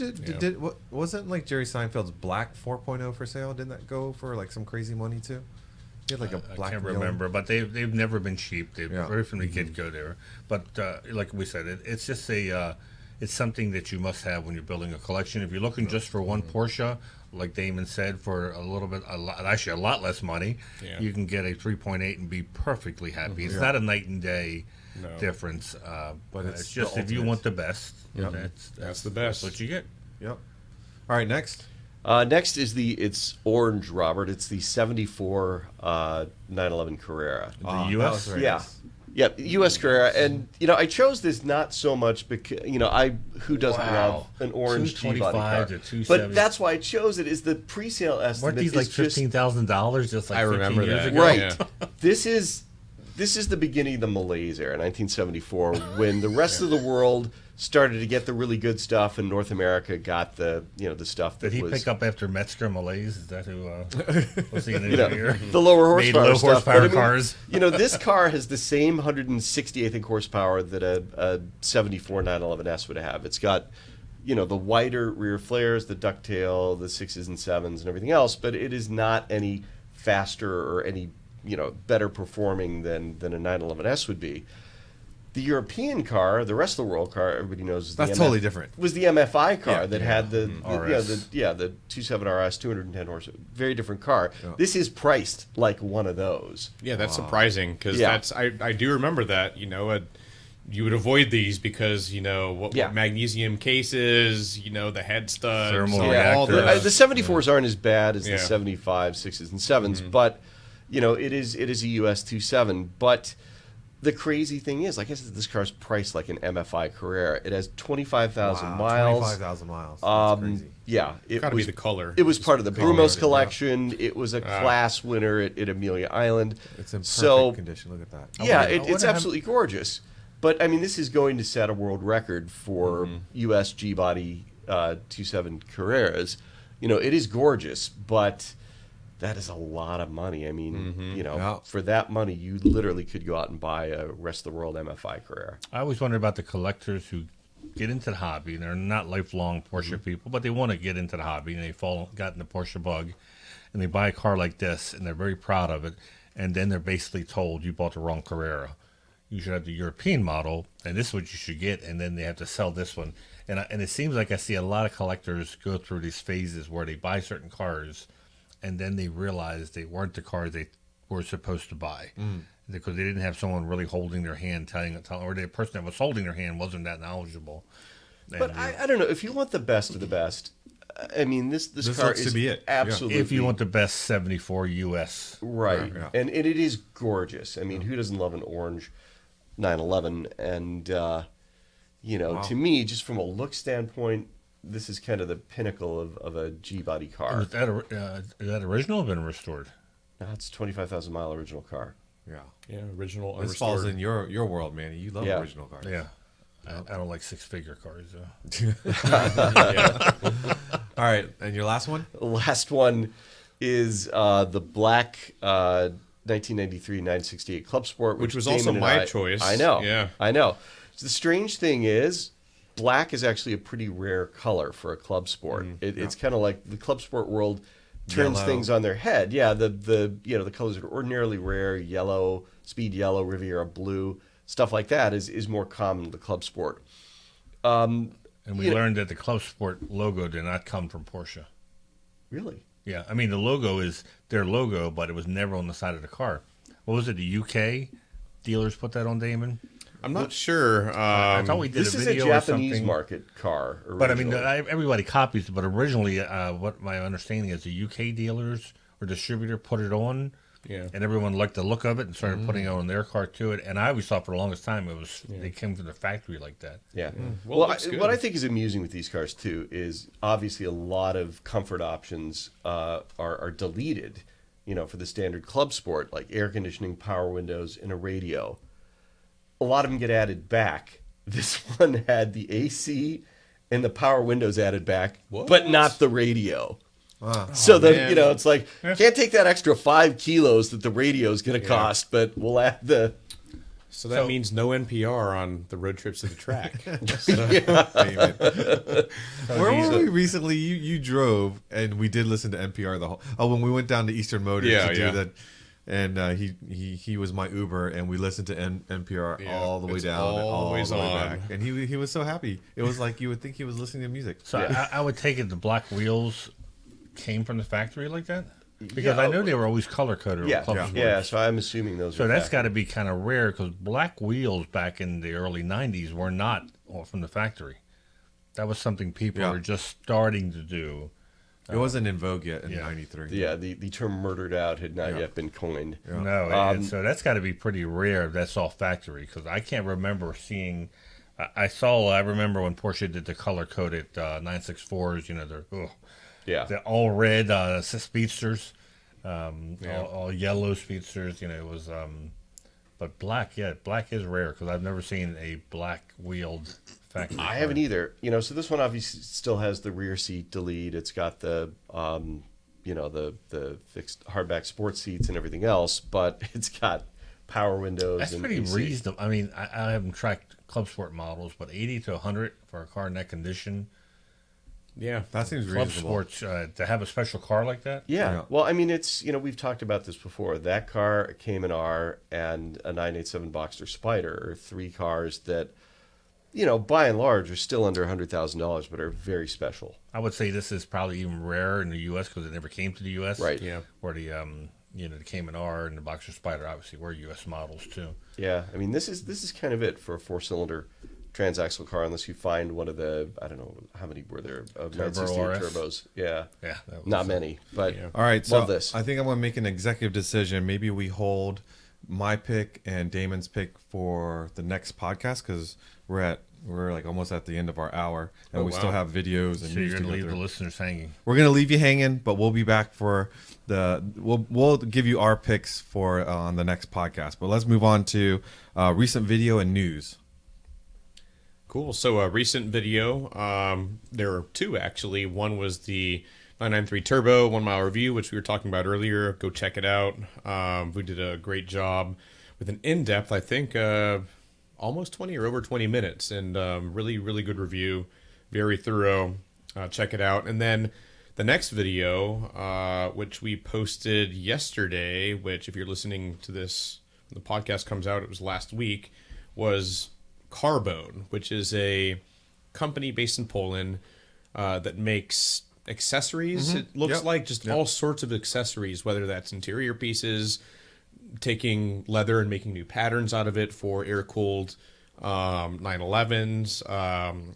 wasn't like Jerry Seinfeld's black 4.0 for sale? Didn't that go for like some crazy money too? He had like a I black. can't wheel. remember, but they've never been cheap. They've Yeah. right from the get go there. But like we said, it's just it's something that you must have when you're building a collection. If you're looking just for one Porsche, like Damon said, for a lot less money, Yeah. you can get a 3.8 and be perfectly happy. It's not a night and day difference, But it's it's just the if you ultimate. want the best, Yep. That's the best. That's what you get. Yep. All right, next. Next is it's orange, Robert. It's the 74 911 Carrera. The that US? was very Yeah. nice. Yeah, U.S. Carrera, and I chose this not so much because who doesn't love an orange G-body 225 car? to 270. But that's why I chose it. Is the pre-sale estimate? Weren't these like is just- $15,000 just like I 15 remember years that. ago? Right. Yeah. This is the beginning of the malaise era, 1974, when the rest of the world started to get the really good stuff, and North America got the the stuff that Did he was pick up after Metzger Malaise? Is that who was he an you know, engineer? the lower Made horsepower low stuff. horsepower But I mean, cars. this car has the same 160, I think, horsepower that a 74 911S would have. It's got the wider rear flares, the ducktail, the 6s and 7s, and everything else, but it is not any faster or any better performing than a 911S would be. The European car, the rest of the world car, everybody knows is That's totally different. Was the MFI car Yeah. that had the RS. the 27 RS 210 horse, very different car. Yeah. This is priced like one of those. Yeah, that's surprising because Yeah. I do remember that. You would avoid these because what Yeah. magnesium cases, the head studs, Thermal all reactor. The 74s aren't as bad as Yeah. the 75 6s and 7s, but it is a US 27. But the crazy thing is, like I said, this car's priced like an MFI Carrera. It has 25,000 miles. 25,000 miles. That's crazy. Yeah, it Gotta be was the color. It was part of the Color, Brumos yeah. collection. It was a class winner at Amelia Island. It's in perfect so condition. Look at that. yeah, wonder- I it's wonder how- absolutely gorgeous. But I mean, this is going to set a world record for US G-body 27 Carreras. it is gorgeous, but that is a lot of money. I mean, Yeah. for that money, you literally could go out and buy a rest of the world MFI Carrera. I always wonder about the collectors who get into the hobby, and they're not lifelong Porsche people, but they want to get into the hobby, and got in the Porsche bug, and they buy a car like this, and they're very proud of it, and then they're basically told, you bought the wrong Carrera. You should have the European model, and this is what you should get, and then they have to sell this one. And it seems like I see a lot of collectors go through these phases where they buy certain cars, and then they realize they weren't the cars they were supposed to buy. Because they didn't have someone really holding their hand, or the person that was holding their hand wasn't that knowledgeable. But I don't know. If you want the best of the best, I mean, this car looks is to be it. Yeah. absolutely. if you want the best 74 US. Right. Yeah. And it is gorgeous. I mean, who doesn't love an orange 911? And, to me, just from a look standpoint, this is kind of the pinnacle of a G-body car. Is that original or been restored? No, it's a 25,000 mile original car. Yeah. Yeah, original. This unrestored. falls in your world, Manny. You love Yeah. original cars. Yeah. I don't like six-figure cars, though. All right, and your last one? The last one is the black 1993 968 Club Sport, Which was Damon also and my I- choice. I know. Yeah. I know. So the strange thing is, black is actually a pretty rare color for a Club Sport. It's kind of like the Club Sport world turns Yellow. things on their head. Yeah, the colors that are ordinarily rare, yellow, speed yellow, Riviera blue, stuff like that is more common to the Club Sport. And we learned that the Club Sport logo did not come from Porsche. Really? Yeah, I mean, the logo is their logo, but it was never on the side of the car. What was it, the UK dealers put that on, Damon? I'm not sure. I thought we did This a is a video or Japanese something. market car. But I mean, originally. everybody copies it. But originally, what my understanding is, the UK dealers or distributor put it on, Yeah. and everyone liked the look of it and started putting it on their car to it. And I always thought for the longest time they came from the factory like that. Yeah. Well, Well, it looks good. what I think is amusing with these cars too is obviously a lot of comfort options are deleted, for the standard Club Sport, like air conditioning, power windows, and a radio. A lot of them get added back. This one had the AC and the power windows added back, but not the radio. So man. it's like, can't take that extra 5 kilos that the radio is going to cost, but we'll add the. So that means no NPR on the road trips to the track. Where were we recently? You drove, and we did listen to NPR the whole. Oh, when we went down to Eastern Motors to do that, and he was my Uber, and we listened to NPR Yeah, all the way it's down, and all always the way on. back, and he was so happy. It was like you would think he was listening to music. So I would take it the black wheels came from the factory like that? Because Yeah, I know they were always color-coded. Yeah, on Club Sports. yeah. So I'm assuming those. So are that's factory. got to be kind of rare because black wheels back in the early 90s were not all from the factory. That was something people Yeah. were just starting to do. It wasn't in vogue yet in Yeah. '93. Yeah, the term "murdered out" had not yet been coined. No, and so that's got to be pretty rare if that's all factory because I can't remember seeing. I remember when Porsche did the color-coded 964s, they're all red speedsters, all yellow speedsters. It was, but black is rare because I've never seen a black wheeled factory. I haven't either. So this one obviously still has the rear seat delete. It's got the the fixed hardback sports seats and everything else, but it's got power windows. That's and pretty AC. reasonable. I mean, I haven't tracked Club Sport models, but 80 to 100 for a car in that condition. Yeah. That seems Club reasonable. Sports to have a special car like that. Yeah. Yeah. Well, I mean, it's we've talked about this before. That car, a Cayman R, and a 987 Boxster Spider are 3 cars that, by and large, are still under $100,000, but are very special. I would say this is probably even rarer in the U.S. because it never came to the U.S. Right. Yeah. Where the the Cayman R and the Boxster Spider obviously were U.S. models too. Yeah. I mean, this is kind of it for a 4-cylinder transaxle car, unless you find one of the, I don't know how many were there of Turbo 968 RS? turbos. Yeah. Yeah. That was, Not many, but All right, so love this. I think I'm gonna make an executive decision. Maybe we hold my pick and Damon's pick for the next podcast because we're like almost at the end of our hour, and we still have videos and So news you're to gonna go leave the through. listeners hanging. We're gonna leave you hanging, but we'll be back for we'll give you our picks for on the next podcast. But let's move on to recent video and news. Cool. So a recent video, there are 2 actually. One was the 993 Turbo 1 mile review, which we were talking about earlier. Go check it out. We did a great job with an in-depth, I think, almost 20 or over 20 minutes, and really, really good review. Very thorough. Check it out. And then the next video, which we posted yesterday, which if you're listening to this, the podcast comes out, it was last week, was Carbone, which is a company based in Poland that makes accessories. It looks like just all sorts of accessories, whether that's interior pieces, taking leather and making new patterns out of it for air-cooled 911s,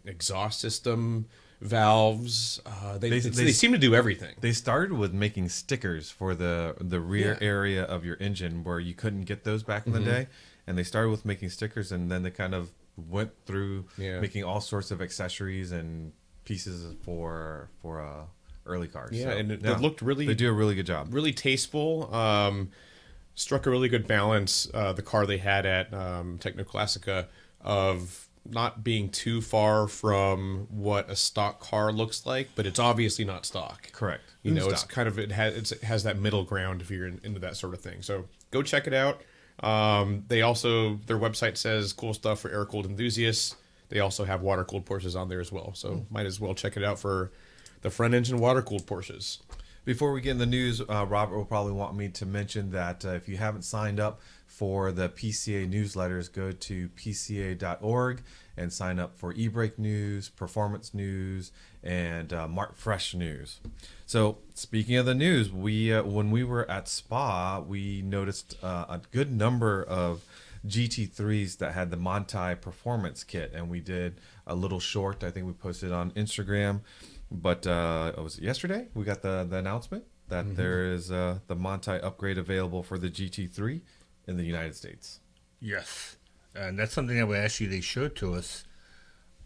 exhaust system valves. They seem to do everything. They started with making stickers for the rear area of your engine where you couldn't get those back in the day, and they started with making stickers, and then they kind of went through making all sorts of accessories and pieces for early cars. Yeah, so, and it looked really... They do a really good job. Really tasteful. Struck a really good balance, the car they had at Technoclassica, of not being too far from what a stock car looks like, but it's obviously not stock. Correct. You know, it's kind of, it has that middle ground if you're into that sort of thing. So go check it out. They also, their website says cool stuff for air-cooled enthusiasts. They also have water-cooled Porsches on there as well. So might as well check it out for the front-engine water-cooled Porsches. Before we get in the news, Robert will probably want me to mention that if you haven't signed up for the PCA newsletters, go to pca.org and sign up for e-brake news, performance news, and Mark Fresh news. So speaking of the news, we when we were at Spa, we noticed a good number of GT3s that had the Manti Performance Kit, and we did a little short. I think we posted on Instagram. But was it yesterday? We got the announcement that there is the Manti upgrade available for the GT3 in the United States. Yes, and that's something that they showed to us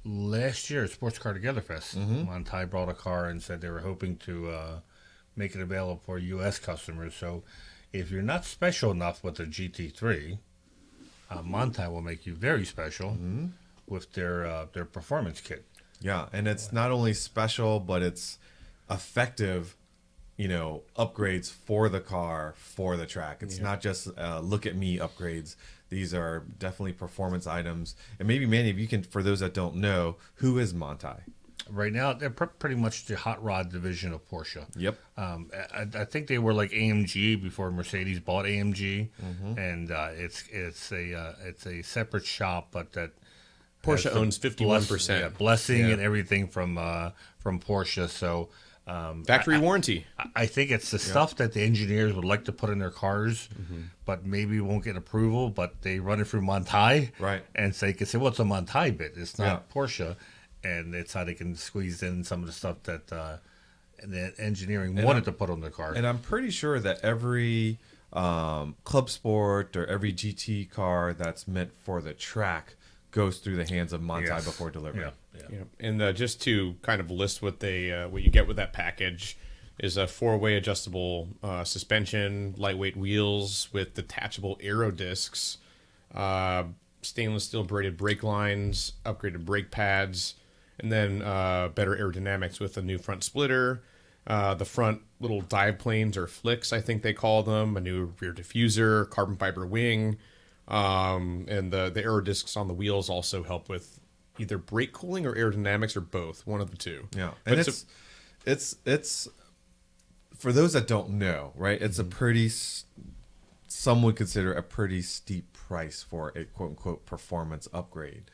last year at Sports Car Together Fest. Manti brought a car and said they were hoping to make it available for U.S. customers. So if you're not special enough with the GT3, Manti will make you very special with their performance kit. Yeah, and it's not only special, but it's effective, upgrades for the car, for the track. It's not just look at me upgrades. These are definitely performance items. And maybe, Manny, if you can, for those that don't know, who is Manti? Right now, they're pretty much the hot rod division of Porsche. Yep. I think they were like AMG before Mercedes bought AMG, and it's a separate shop, but that Porsche owns 51%. Blessing and everything from Porsche. So factory warranty. I think it's the stuff that the engineers would like to put in their cars, but maybe won't get approval. But they run it through Manti, right? And so they can say, "Well, it's a Manti bit. It's not Porsche," and it's how they can squeeze in some of the stuff that the engineering wanted to put on their car. And I'm pretty sure that every Club Sport or every GT car that's meant for the track goes through the hands of Manti before delivery. Yeah. And just to kind of list what you get with that package is a 4-way adjustable suspension, lightweight wheels with detachable aero discs, stainless steel braided brake lines, upgraded brake pads, and then better aerodynamics with a new front splitter, the front little dive planes or flicks, I think they call them, a new rear diffuser, carbon fiber wing, and the aero discs on the wheels also help with either brake cooling or aerodynamics or both, one of the two. Yeah, and it's for those that don't know, right? It's a pretty, some would consider a pretty steep price for a quote unquote performance upgrade.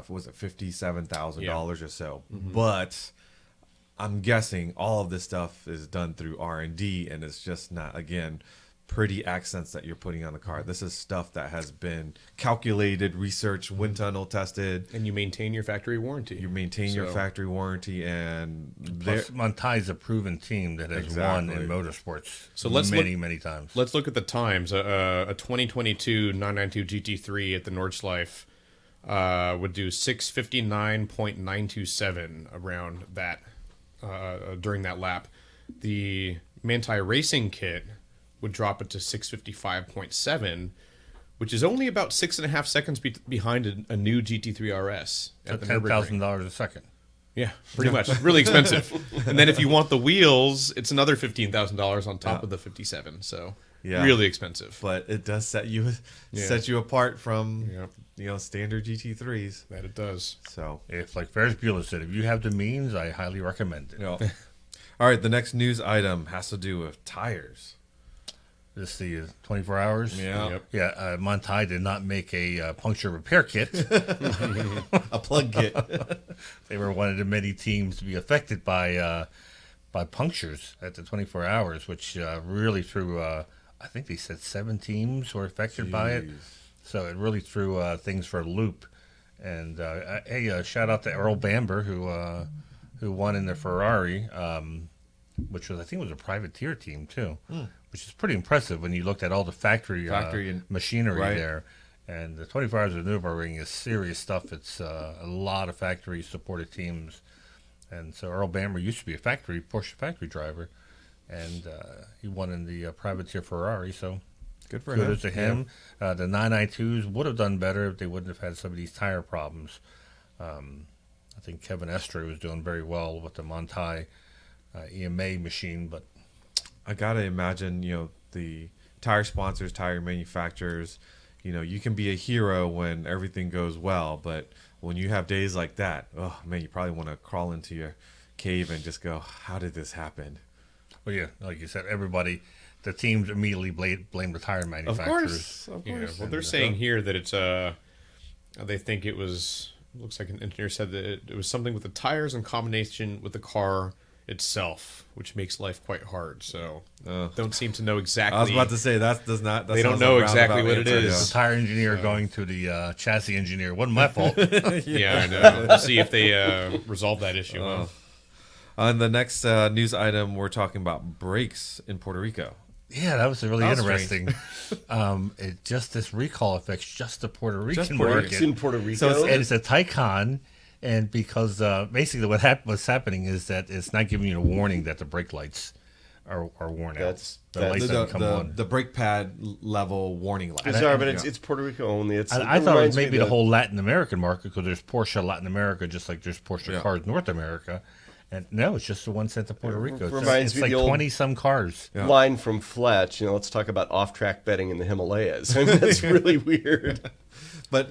Was it $57,000 or so? But I'm guessing all of this stuff is done through R&D, and it's just not, again, pretty accents that you're putting on the car. This is stuff that has been calculated, researched, wind tunnel tested. And you maintain your factory warranty. You maintain your factory warranty, and plus Manti's a proven team that has won in motorsports many times. Let's look at the times. A 2022 992 GT3 at the Nordschleife would do 659.927 around that during that lap. The Manti Racing kit would drop it to 655.7, which is only about 6.5 seconds behind a new GT3 RS at the Nürburgring. $10,000 a second. Yeah, pretty much. Really expensive. And then if you want the wheels, it's another $15,000 on top of the 57. So really expensive. But it does set you apart from standard GT3s. That it does. So If, like Ferris Bueller said, if you have the means, I highly recommend it. All right, the next news item has to do with tires. This the 24 hours. Yeah. Yep. Yeah. Montai did not make a puncture repair kit. A plug kit. They were one of the many teams to be affected by punctures at the 24 hours, which really threw. I think they said 7 teams were affected by it. So it really threw things for a loop. And hey, shout out to Earl Bamber who won in the Ferrari, which was, I think, was a privateer team too, which is pretty impressive when you looked at all the factory and machinery there. And the 24 Hours of Nürburgring is serious stuff. It's a lot of factory supported teams. And so Earl Bamber used to be a Porsche factory driver, and he won in the privateer Ferrari. So Good for kudos him. to him. The 992s would have done better if they wouldn't have had some of these tire problems. I think Kevin Estre was doing very well with the Montai EMA machine, but I gotta imagine, the tire sponsors, tire manufacturers, you can be a hero when everything goes well, but when you have days like that, oh man, you probably want to crawl into your cave and just go, how did this happen? well, yeah, like you said, the teams immediately blame the tire manufacturers. Of Yeah, course. well, they're saying here that it's they think it was, looks like an engineer said that it was something with the tires in combination with the car itself, which makes life quite hard. So don't seem to know exactly. I was about to say that does not. That They don't sounds know like a exactly roundabout what it answer, is. The tire engineer going to the chassis engineer. Wasn't my fault. Yeah, I know. We'll see if they resolve that issue. On the next news item, we're talking about brakes in Puerto Rico. Yeah, that was really That was interesting. It just this recall affects just the Puerto Rican Puerto market. It's in Puerto Rico. So And it's a Taycan, and because basically what's happening is that it's not giving you a warning that the brake lights are worn out. The lights don't come on. the brake pad level warning light. Bizarre, but it's Puerto Rico only. I thought it was reminds me maybe the whole Latin American market, because there's Porsche Latin America just like there's Porsche cars North America. And no, it's just the one sent to Puerto Rico. Reminds It's me like the old 20-some cars. line from Fletch. Let's talk about off-track betting in the Himalayas. I mean, that's really weird. But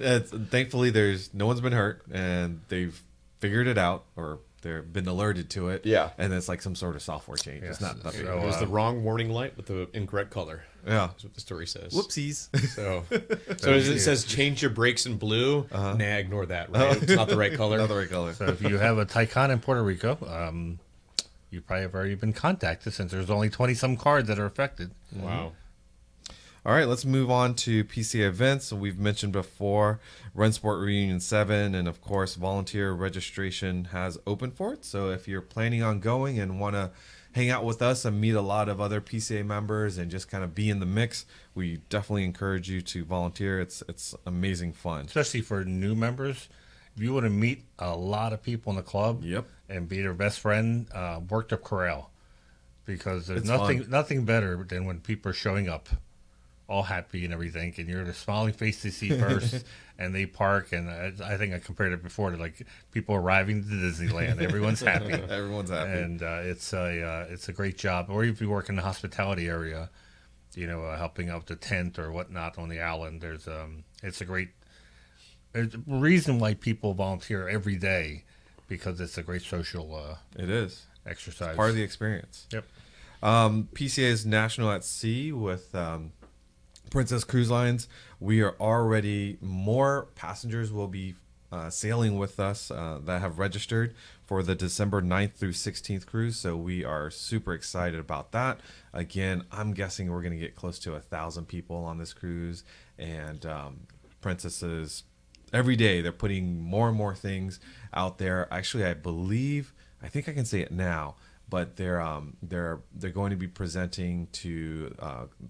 thankfully, no one's been hurt, and they've figured it out, or they've been alerted to it. Yeah. And it's like some sort of software change. It's not nothing. It was the wrong warning light with the incorrect color. Yeah. That's what the story says. Whoopsies. So it says change your brakes in blue. Nah, ignore that. Right? It's not the right color. Not the right color. So if you have a Taycan in Puerto Rico, you probably have already been contacted, since there's only 20-some cars that are affected. Wow. All right, let's move on to PCA events. We've mentioned before Run Sport Reunion 7, and of course, volunteer registration has opened for it. So if you're planning on going and want to hang out with us and meet a lot of other PCA members and just kind of be in the mix, we definitely encourage you to volunteer. It's amazing fun. Especially for new members. If you want to meet a lot of people in the club and be their best friend, work the corral. Because there's It's nothing better than when people are showing up all happy and everything, and you're the smiling face they see first, and they park. And I think I compared it before to like people arriving to Disneyland. Everyone's happy. Everyone's happy. And it's a great job. Or if you work in the hospitality area, helping out the tent or whatnot on the island, there's a reason why people volunteer every day, because it's a great social It is. exercise. Part of the experience. Yep. PCA is National at Sea with Princess Cruise Lines. We are already, more passengers will be sailing with us that have registered for the December 9th through 16th cruise. So we are super excited about that. Again, I'm guessing we're going to get close to 1,000 people on this cruise. And Princesses, every day they're putting more and more things out there. Actually, I think I can say it now, but they're going to be presenting to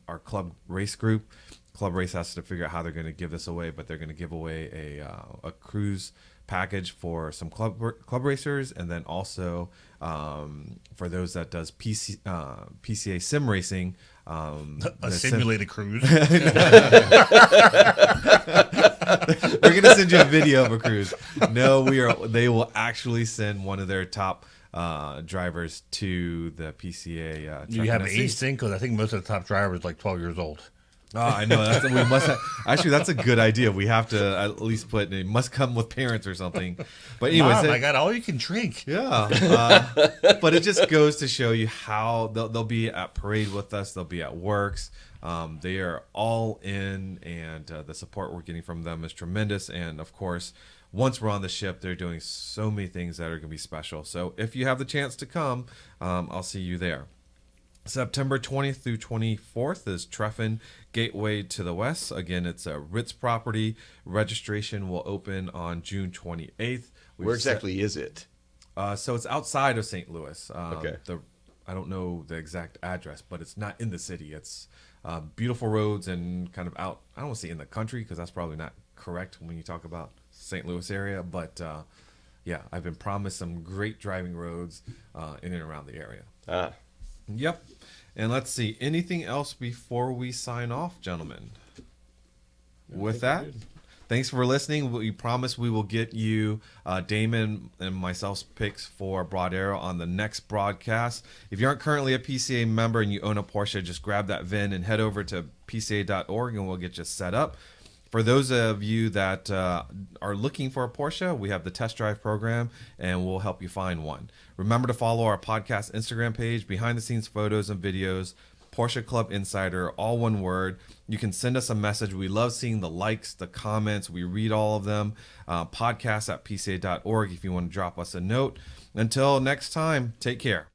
our club race group. Club race has to figure out how they're going to give this away, but they're going to give away a cruise package for some club racers, and then also for those that does PCA sim racing. A simulated cruise. We're gonna send you a video of a cruise. No, they will actually send one of their top drivers to the PCA. Do you have an age thing? Because I think most of the top drivers are like 12 years old. Oh, I know. We must have, actually. That's a good idea. We have to at least put. It must come with parents or something. But anyways, Mom, I got all you can drink. Yeah, but it just goes to show you how they'll be at parade with us. They'll be at works. They are all in, and the support we're getting from them is tremendous. And of course, once we're on the ship, they're doing so many things that are going to be special. So if you have the chance to come, I'll see you there. September 20th through 24th is Treffin Gateway to the West. Again, it's a Ritz property. Registration will open on June 28th. Where exactly is it? So it's outside of St. Louis. Okay. I don't know the exact address, but it's not in the city. It's beautiful roads and kind of out. I don't want to say in the country because that's probably not correct when you talk about St. Louis area. But yeah, I've been promised some great driving roads in and around the area. Yep. And let's see. Anything else before we sign off, gentlemen? With that, thanks for listening. We promise we will get you Damon and myself's picks for Broad Arrow on the next broadcast. If you aren't currently a PCA member and you own a Porsche, just grab that VIN and head over to PCA.org and we'll get you set up. For those of you that are looking for a Porsche, we have the test drive program, and we'll help you find one. Remember to follow our podcast Instagram page, behind-the-scenes photos and videos, Porsche Club Insider, all one word. You can send us a message. We love seeing the likes, the comments. We read all of them. Podcast at PCA.org if you want to drop us a note. Until next time, take care.